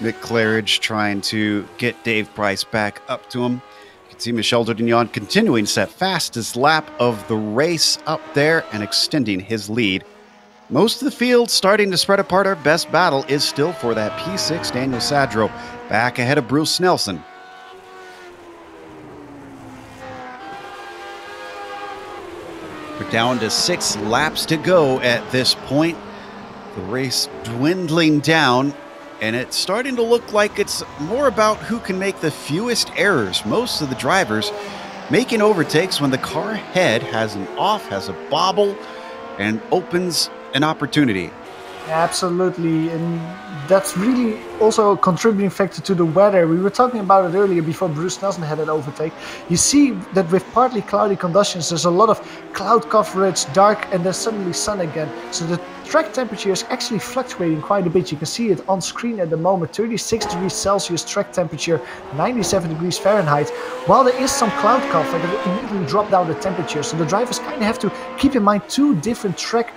McClarich, trying to get Dave Price back up to him. You can see Michel Dudignon continuing to set fastest lap of the race up there and extending his lead. Most of the field starting to spread apart. Our best battle is still for that P6 Daniel Sedro, back ahead of Bruce Nelson. We're down to 6 laps to go at this point. The race dwindling down, and it's starting to look like it's more about who can make the fewest errors. Most of the drivers making overtakes when the car head has an off, has a bobble, and opens an opportunity. Absolutely, and that's really also a contributing factor to the weather. We were talking about it earlier before Bruce Nelson had an overtake. You see that with partly cloudy conditions, there's a lot of cloud coverage, dark, and then suddenly sun again. So the track temperature is actually fluctuating quite a bit. You can see it on screen at the moment, 36 degrees Celsius track temperature, 97 degrees Fahrenheit. While there is some cloud cover, that will immediately drop down the temperature. So the drivers kind of have to keep in mind two different track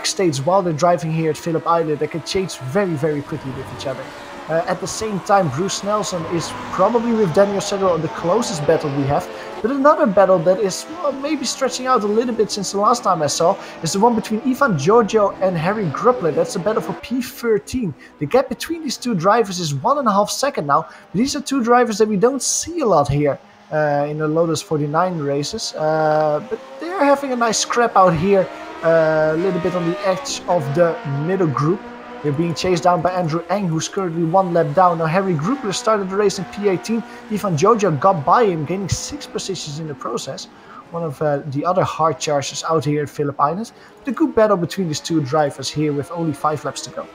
states while they're driving here at Phillip Island. They can change very, very quickly with each other. At the same time, Bruce Nelson is probably with Daniel Sedgwick the closest battle we have. But another battle that is maybe stretching out a little bit since the last time I saw is the one between Ivan Giorgio and Harry Gruppler. That's the battle for P13. The gap between these two drivers is 1.5 seconds now. These are two drivers that we don't see a lot here in the Lotus 49 races. But they're having a nice scrap out here, a little bit on the edge of the middle group. They're being chased down by Andrew Eng, who's currently 1 lap down. Now Harry Gruppler started the race in P18. Ivan Giorgio got by him, gaining 6 positions in the process. One of the other hard chargers out here at Phillip Island. The good battle between these two drivers here with only 5 laps to go.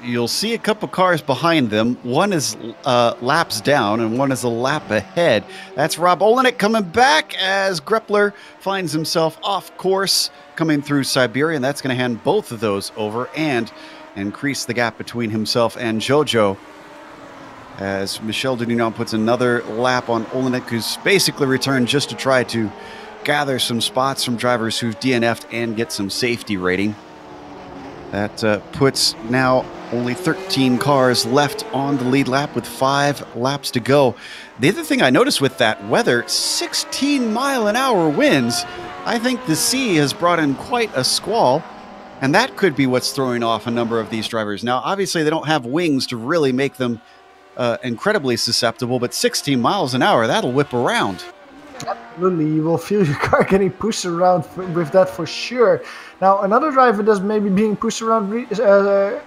You'll see a couple cars behind them. One is laps down and one is a lap ahead. That's Rob Olenek coming back as Gruppler finds himself off course coming through Siberia, and that's going to hand both of those over and increase the gap between himself and Jojo as Michel Dudignon puts another lap on Olenek, who's basically returned just to try to gather some spots from drivers who've DNF'd and get some safety rating. That puts now only 13 cars left on the lead lap with 5 laps to go. The other thing I noticed with that weather, 16-mile-an-hour winds. I think the sea has brought in quite a squall, and that could be what's throwing off a number of these drivers. Now, obviously, they don't have wings to really make them incredibly susceptible, but 16 miles an hour, that'll whip around. Absolutely, you will feel your car getting pushed around with that for sure. Now, another driver that's maybe being pushed around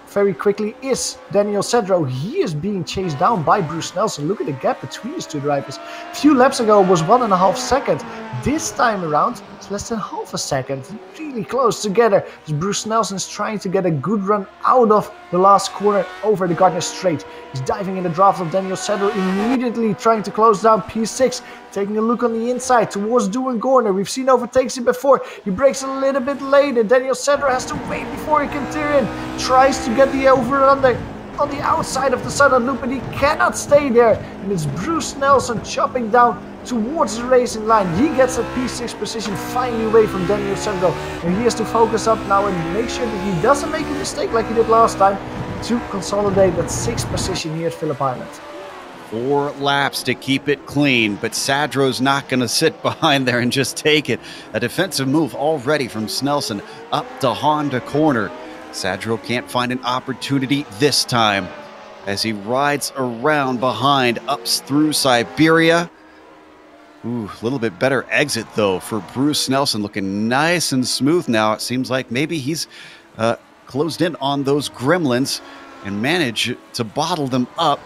very quickly is Daniel Sedgwick. He is being chased down by Bruce Nelson. Look at the gap between these two drivers. A few laps ago it was 1.5 seconds. This time around, it's less than half a second. Really close together. Bruce Nelson is trying to get a good run out of the last corner over the Gardner Straight. He's diving in the draft of Daniel Sedgwick, immediately trying to close down P6. Taking a look on the inside towards Doohan Corner. We've seen overtakes him before. He brakes a little bit later. Daniel Sedgwick has to wait before he can turn in. Tries to get the over-under on the outside of the southern loop, but he cannot stay there. And it's Bruce Nelson chopping down towards the racing line. He gets a P6 position finally away from Daniel Sedgwick. And he has to focus up now and make sure that he doesn't make a mistake like he did last time to consolidate that 6th position here at Phillip Island. 4 laps to keep it clean, but Sadro's not going to sit behind there and just take it. A defensive move already from Snelson up to Honda Corner. Sadro can't find an opportunity this time as he rides around behind, ups through Siberia. Ooh, a little bit better exit, though, for Bruce Nelson. Looking nice and smooth now. It seems like maybe he's closed in on those gremlins and managed to bottle them up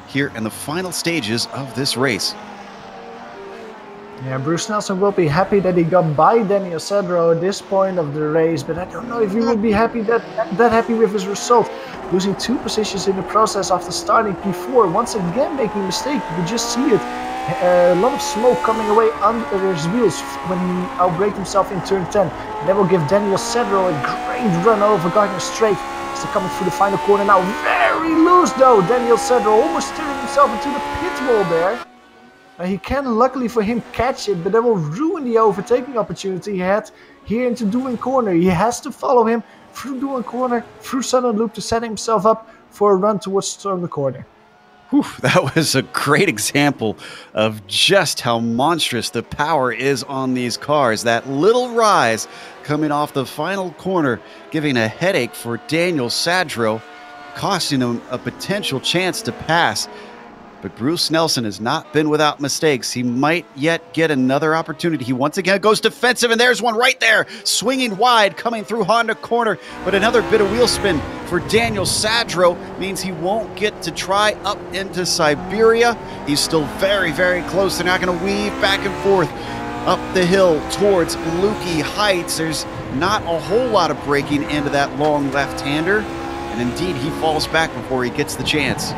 here in the final stages of this race. Yeah, Bruce Nelson will be happy that he got by Daniel Sedgwick at this point of the race, but I don't know if he would be happy that happy with his result. Losing 2 positions in the process after starting P4, once again making a mistake. You can just see it. A lot of smoke coming away under his wheels when he outbraked himself in turn 10. And that will give Daniel Sedgwick a great run over Gardner Straight. He's coming through the final corner now. Very loose though. Daniel Sedgwick almost steering himself into the pit wall there. He can, luckily for him, catch it, but that will ruin the overtaking opportunity he had here into Doohan Corner. He has to follow him through Doohan Corner, through Southern Loop to set himself up for a run towards Stronger Corner. Whew, that was a great example of just how monstrous the power is on these cars. That little rise coming off the final corner, giving a headache for Daniel Sadro, costing him a potential chance to pass. But Bruce Nelson has not been without mistakes. He might yet get another opportunity. He once again goes defensive, and there's one right there, swinging wide, coming through Honda Corner. But another bit of wheel spin for Daniel Sadro means he won't get to try up into Siberia. He's still very, very close. They're not going to weave back and forth up the hill towards Lukey Heights. There's not a whole lot of braking into that long left-hander. And indeed, he falls back before he gets the chance.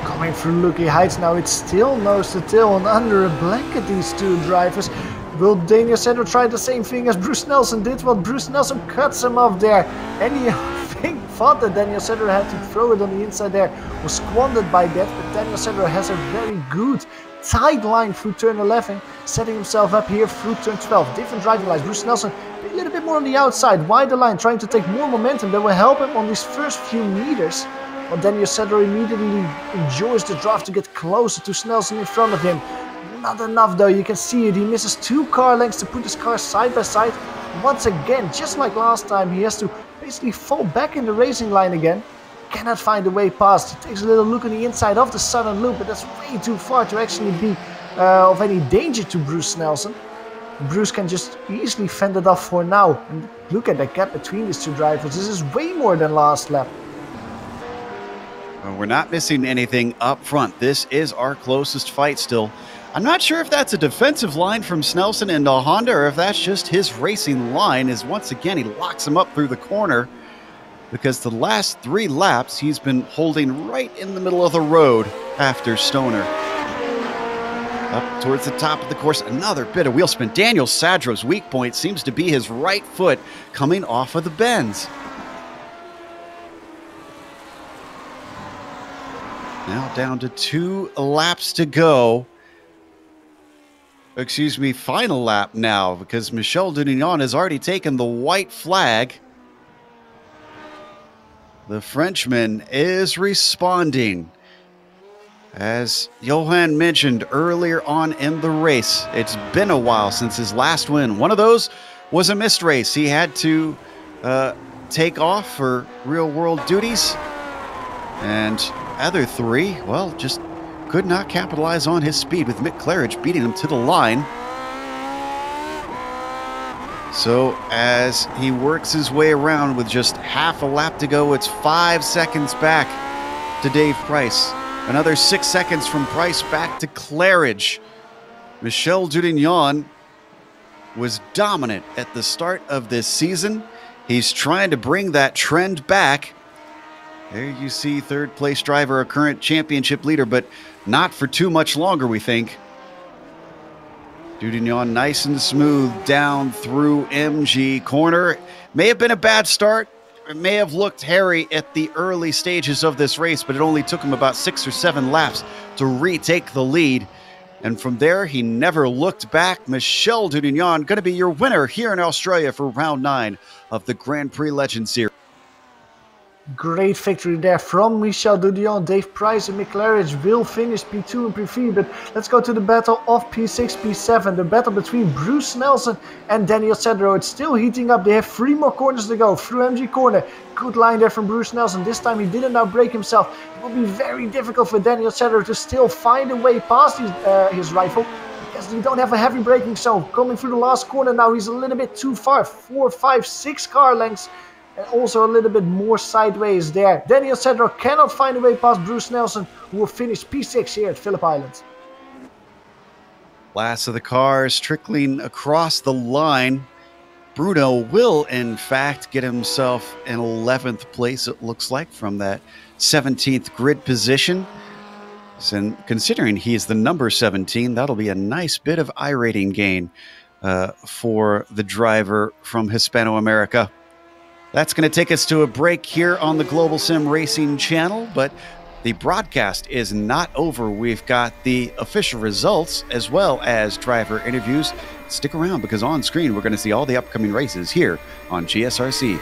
Coming through Lucky Heights now, it's still nose to tail and under a blanket, these two drivers. Will Daniel Sedgwick try the same thing as Bruce Nelson did? Well, Bruce Nelson cuts him off there. And he thought that Daniel Sedgwick had to throw it on the inside there. Was squandered by that, but Daniel Sedgwick has a very good tight line through turn 11, setting himself up here through turn 12. Different driving lines. Bruce Nelson a little bit more on the outside, wider line, trying to take more momentum that will help him on these first few meters. Well, Daniel Sedgwick immediately enjoys the draft to get closer to Nelson in front of him. Not enough though, you can see it. He misses 2 car lengths to put his car side by side. Once again, just like last time, he has to basically fall back in the racing line again. Cannot find a way past. He takes a little look on the inside of the southern loop, but that's way too far to actually be of any danger to Bruce Nelson. Bruce can just easily fend it off for now. And look at the gap between these two drivers. This is way more than last lap. Well, we're not missing anything up front. This is our closest fight still. I'm not sure if that's a defensive line from Snelson into Honda or if that's just his racing line, as once again he locks him up through the corner, because the last 3 laps he's been holding right in the middle of the road after Stoner. Up towards the top of the course, another bit of wheel spin. Daniel Sedgwick's weak point seems to be his right foot coming off of the bends. Now down to 2 laps to go. Excuse me, final lap now, because Michel Dunignon has already taken the white flag. The Frenchman is responding. As Johan mentioned earlier on in the race, it's been a while since his last win. One of those was a missed race. He had to take off for real-world duties. And other 3, well, just could not capitalize on his speed, with Mick Claridge beating him to the line. So as he works his way around with just half a lap to go, it's 5 seconds back to Dave Price. Another 6 seconds from Price back to Claridge. Michel Dunignon was dominant at the start of this season. He's trying to bring that trend back. There you see third place driver, a current championship leader, but not for too much longer, we think. Dunignon nice and smooth down through MG corner. May have been a bad start. It may have looked hairy at the early stages of this race, but it only took him about 6 or 7 laps to retake the lead. And from there, he never looked back. Michel Dunignon going to be your winner here in Australia for round 9 of the Grand Prix Legends Series. Great victory there from Michel Dunignon. Dave Price and Mick Claridge will finish P2 and P3, but let's go to the battle of P6, P7. The battle between Bruce Nelson and Daniel Sedgwick. It's still heating up. They have 3 more corners to go through MG corner. Good line there from Bruce Nelson. This time he didn't outbrake himself. It will be very difficult for Daniel Sedgwick to still find a way past his rifle, because you don't have a heavy braking zone. Coming through the last corner now, he's a little bit too far. 4, 5, 6 car lengths. And also a little bit more sideways there. Daniel Sedgwick cannot find a way past Bruce Nelson, who will finish P6 here at Phillip Island. Last of the cars trickling across the line. Bruno will, in fact, get himself in 11th place, it looks like, from that 17th grid position. And considering he is the number 17, that'll be a nice bit of iRating gain for the driver from Hispano-America. That's going to take us to a break here on the Global Sim Racing channel, but the broadcast is not over. We've got the official results as well as driver interviews. Stick around, because on screen we're going to see all the upcoming races here on GSRC.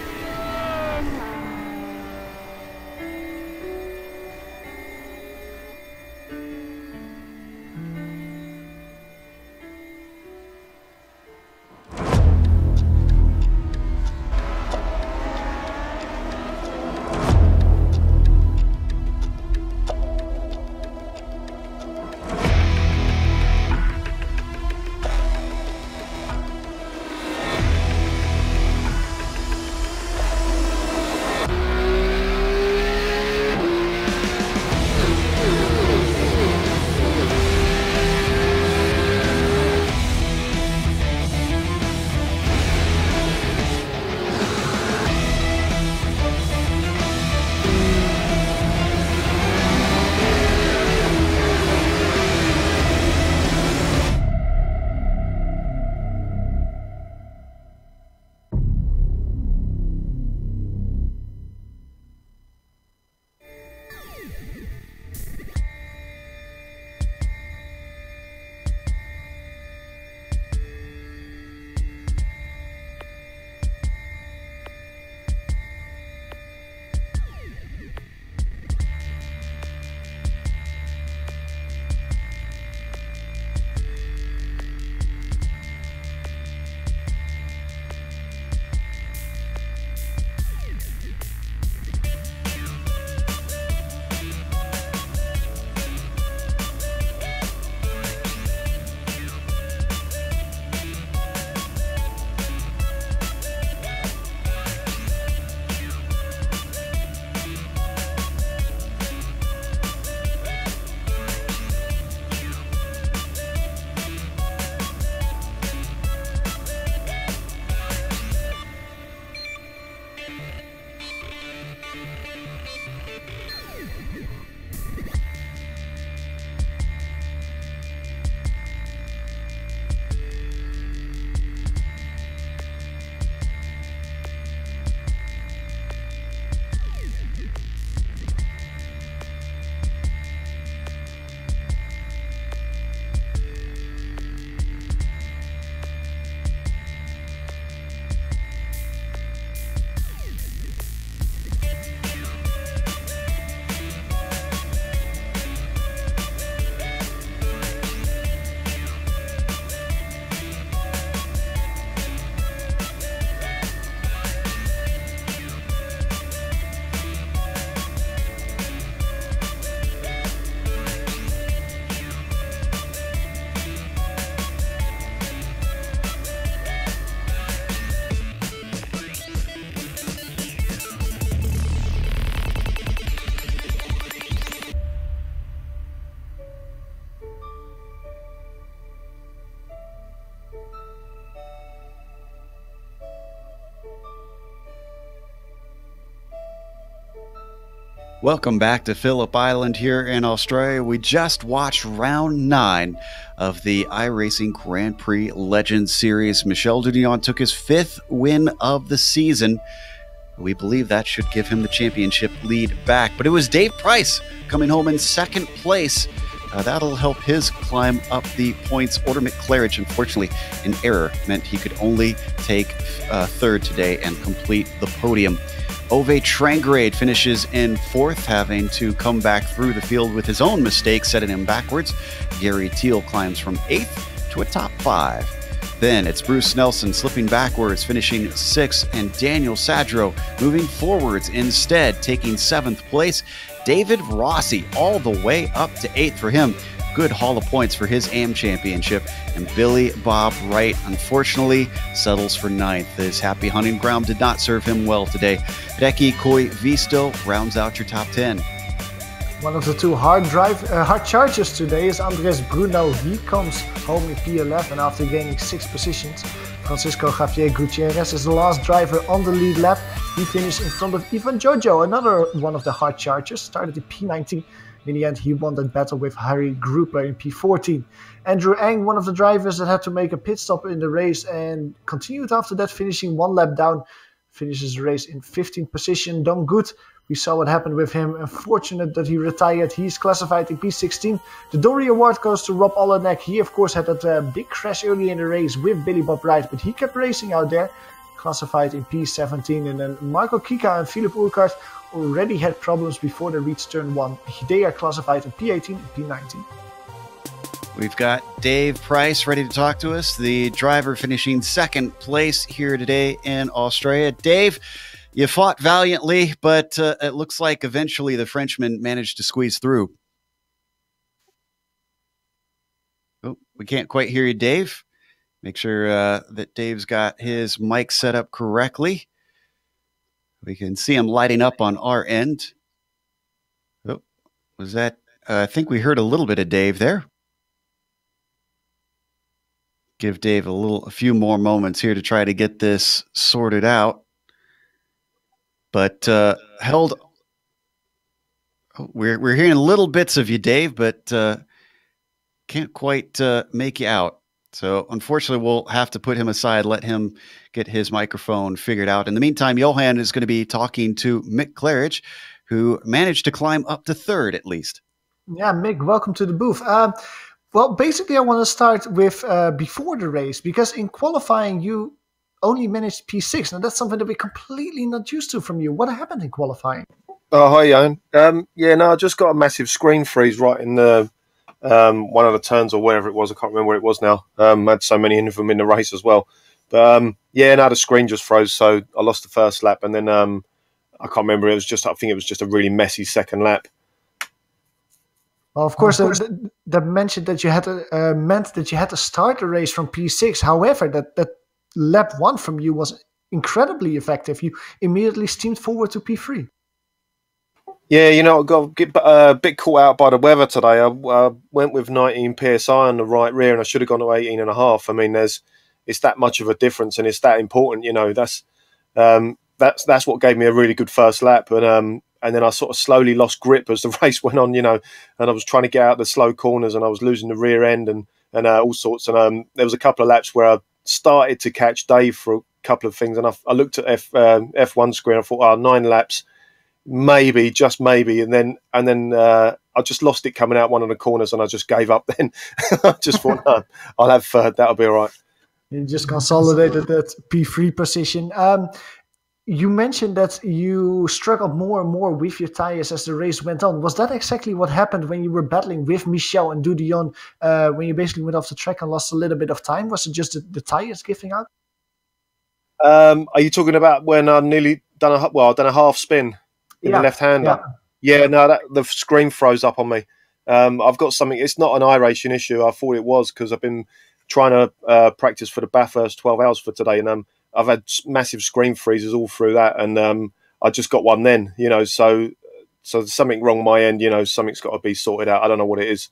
Welcome back to Phillip Island here in Australia. We just watched round 9 of the iRacing Grand Prix Legends Series. Michel Dudillon took his 5th win of the season. We believe that should give him the championship lead back. But it was Dave Price coming home in 2nd place. That'll help his climb up the points order. Mick Claridge, unfortunately, an error meant he could only take 3rd today and complete the podium. Ove Trangrade finishes in 4th, having to come back through the field with his own mistake, setting him backwards. Gary Teal climbs from 8th to a top 5. Then it's Bruce Nelson slipping backwards, finishing 6th, and Daniel Sadro moving forwards instead, taking 7th place. David Rossi all the way up to 8th for him. Good haul of points for his AM championship. And Billy Bob Wright, unfortunately, settles for 9th. His happy hunting ground did not serve him well today. Reki Koi Visto rounds out your top 10. One of the two hard chargers today is Andres Bruno. He comes home in P11 after gaining 6 positions. Francisco Javier Gutierrez is the last driver on the lead lap. He finished in front of Ivan Jojo, another one of the hard chargers, started in P19. In the end, he won that battle with Harry Gruber in P14. Andrew Ang, one of the drivers that had to make a pit stop in the race and continued after that, finishing 1 lap down, finishes the race in 15th position. Dom Good, we saw what happened with him. Unfortunate that he retired. He's classified in P16. The Dory Award goes to Rob Olenek. He, of course, had that big crash early in the race with Billy Bob Wright, but he kept racing out there, classified in P17. And then Michael Kika and Philip Urquhart already had problems before they reached turn 1. They are classified in P18 and P19. We've got Dave Price ready to talk to us, the driver finishing 2nd place here today in Australia. Dave, you fought valiantly, but it looks like eventually the Frenchman managed to squeeze through. Oh, we can't quite hear you, Dave. Make sure that Dave's got his mic set up correctly. We can see him lighting up on our end. Oh, was that? I think we heard a little bit of Dave there. Give Dave a few more moments here to try to get this sorted out. But held. Oh, we're hearing little bits of you, Dave, but can't quite make you out. So unfortunately, we'll have to put him aside, let him get his microphone figured out. In the meantime, Johan is going to be talking to Mick Claridge, who managed to climb up to 3rd at least. Yeah, Mick, welcome to the booth. Well, basically, I want to start with before the race, because in qualifying, you only managed P6. Now, that's something that we're completely not used to from you. What happened in qualifying? Oh, hi, Johan. I just got a massive screen freeze right in the one of the turns or wherever it was. I can't remember where it was now. Had so many of them in the race as well. But the screen just froze, so I lost the 1st lap, and then I can't remember. I think it was just a really messy 2nd lap. Well, of course, that mentioned that you had meant that you had to start the race from P6. However, that lap 1 from you was incredibly effective. You immediately steamed forward to P3. Yeah, I got a bit caught out by the weather today. I went with 19 PSI on the right rear, and I should have gone to 18.5. I mean, it's that much of a difference, and it's that important. That's what gave me a really good 1st lap, and then I sort of slowly lost grip as the race went on. And I was trying to get out the slow corners, and I was losing the rear end and all sorts. And there was a couple of laps where I started to catch Dave for a couple of things, and I looked at F1 screen. I thought, 9 laps. Maybe, just maybe, and then I just lost it coming out one of the corners, and I just gave up. Then I just thought, no, I'll have 3rd. That'll be all right. You just consolidated that P3 position. You mentioned that you struggled more and more with your tires as the race went on. Was that exactly what happened when you were battling with Michel and Dudillon, when you basically went off the track and lost a little bit of time? Was it just the tires giving out? Are you talking about when I nearly done a half spin? In the left-hander. Yeah, no, the screen froze up on me. I've got something. It's not an iRacing issue. I thought it was because I've been trying to practice for the Bathurst 12 hours for today, and I've had massive screen freezes all through that, and I just got one then. So there's something wrong my end. Something's got to be sorted out. I don't know what it is.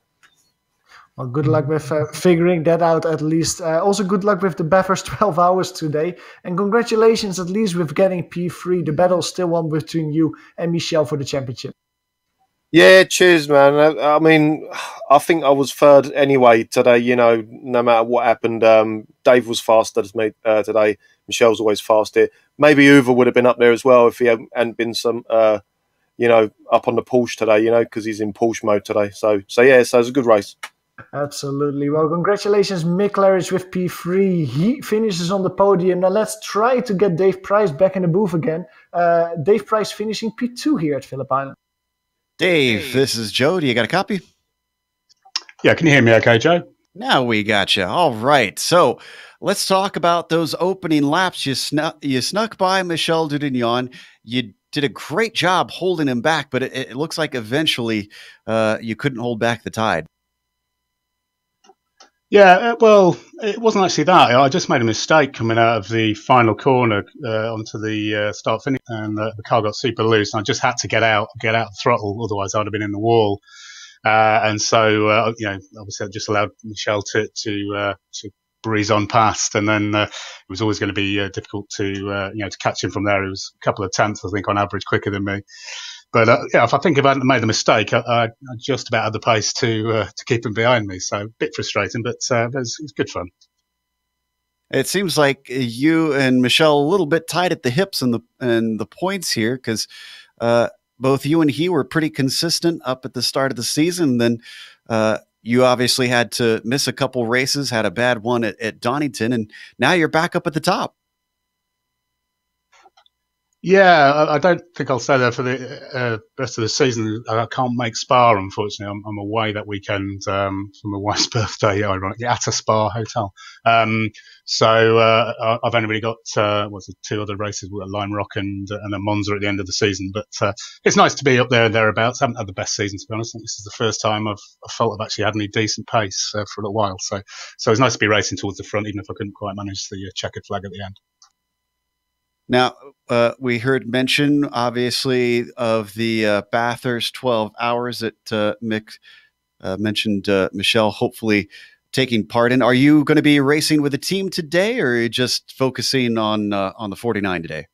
Well, good luck with figuring that out at least. Also, good luck with the Bathurst 12 hours today. And congratulations at least with getting P3. The battle still on between you and Michel for the championship. Yeah, cheers, man. I mean, I think I was third anyway today. You know, no matter what happened, Dave was faster than me today. Michelle's always faster. Maybe Uwe would have been up there as well if he hadn't been some, you know, up on the Porsche today. You know, because he's in Porsche mode today. So yeah, so it was a good race. Absolutely. Well, congratulations, Mick Claridge with P3. He finishes on the podium. Now let's try to get Dave Price back in the booth again. Dave Price finishing P2 here at Phillip Island. Dave, this is Joe. Do you got a copy? Yeah, can you hear me okay, Joe? Now we got you. All right. So let's talk about those opening laps. You snuck by Michel Dudignon. You did a great job holding him back, but it looks like eventually you couldn't hold back the tide. Yeah, well, it wasn't actually that. I just made a mistake coming out of the final corner onto the start finish, and the car got super loose. And I just had to get out the throttle, otherwise I'd have been in the wall. And so, you know, obviously, I just allowed Michel to breeze on past, and then it was always going to be difficult to you know, to catch him from there. It was a couple of tenths, I think, on average, quicker than me. But yeah, if I think about it, made the mistake, I just about had the pace to keep him behind me. So a bit frustrating, but it was good fun. It seems like you and Michel a little bit tied at the hips in the points here, because both you and he were pretty consistent up at the start of the season. Then you obviously had to miss a couple races, had a bad one at Donington, and now you're back up at the top. Yeah, I don't think I'll stay there for the rest of the season. I can't make Spa, unfortunately. I'm away that weekend for my wife's birthday, ironically, at a Spa hotel. So I've only really got two other races, Lime Rock and a Monza at the end of the season. But it's nice to be up there and thereabouts. I haven't had the best season, to be honest. I think this is the first time I felt I've actually had any decent pace for a little while. So it's nice to be racing towards the front, even if I couldn't quite manage the checkered flag at the end. Now, we heard mention, obviously, of the Bathurst 12 hours that Mick mentioned Michel hopefully taking part in. Are you going to be racing with the team today, or are you just focusing on the 49 today?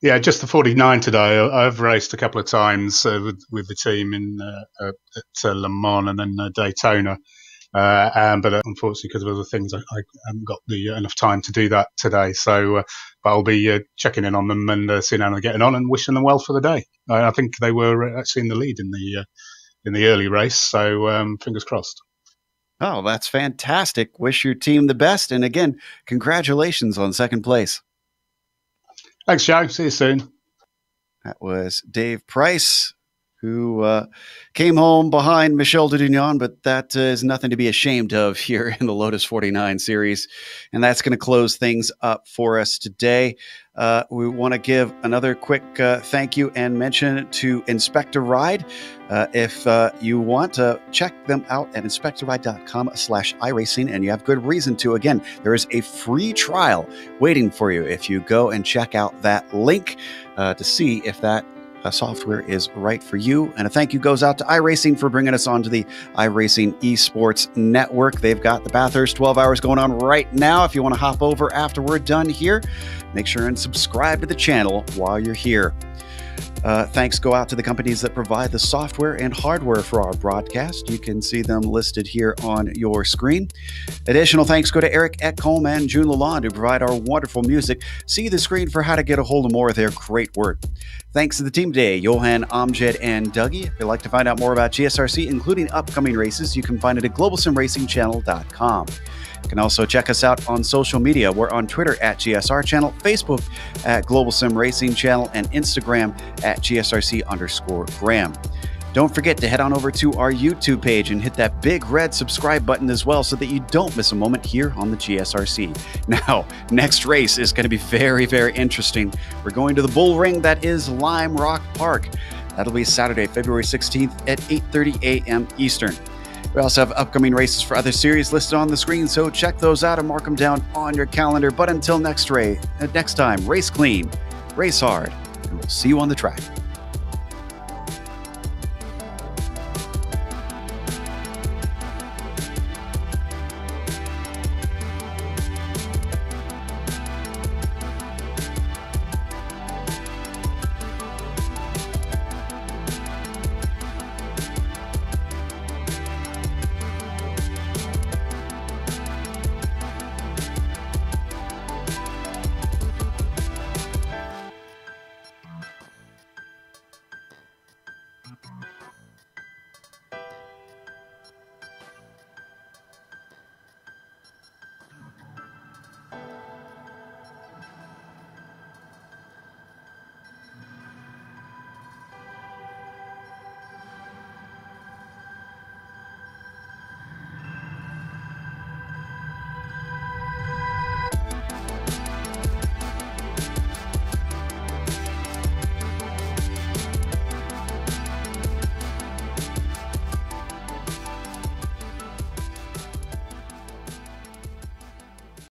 Yeah, just the 49 today. I've raced a couple of times with the team at Le Mans and then Daytona. But unfortunately, because of other things, I haven't got enough time to do that today. So but I'll be checking in on them and seeing how they're getting on and wishing them well for the day. I think they were actually in the lead in the early race, so fingers crossed. Oh, that's fantastic. Wish your team the best. And again, congratulations on second place. Thanks, Joe. See you soon. That was Dave Price, who came home behind Michel Dudignon, but that is nothing to be ashamed of here in the Lotus 49 series. And that's going to close things up for us today. We want to give another quick thank you and mention to Inspector Ride. If you want to check them out at inspectorride.com/iRacing, and you have good reason to. Again, there is a free trial waiting for you if you go and check out that link to see if that software is right for you. And a thank you goes out to iRacing for bringing us onto the iRacing Esports Network. They've got the Bathurst 12 hours going on right now. If you want to hop over after we're done here, make sure and subscribe to the channel while you're here. Thanks go out to the companies that provide the software and hardware for our broadcast. You can see them listed here on your screen. Additional thanks go to Eric Ekholm and June Lalonde, who provide our wonderful music. See the screen for how to get a hold of more of their great work. Thanks to the team today, Johan, Amjad, and Dougie. If you'd like to find out more about GSRC, including upcoming races, you can find it at globalsimracingchannel.com. You can also check us out on social media. We're on Twitter at GSR Channel, Facebook at Global Sim Racing Channel, and Instagram at GSRC_Graham. Don't forget to head on over to our YouTube page and hit that big red subscribe button as well so that you don't miss a moment here on the GSRC. Now, next race is going to be very, very interesting. We're going to the bull ring that is Lime Rock Park. That'll be Saturday, February 16th at 8:30 a.m. Eastern. We also have upcoming races for other series listed on the screen, so check those out and mark them down on your calendar. But until next time, race clean, race hard, and we'll see you on the track.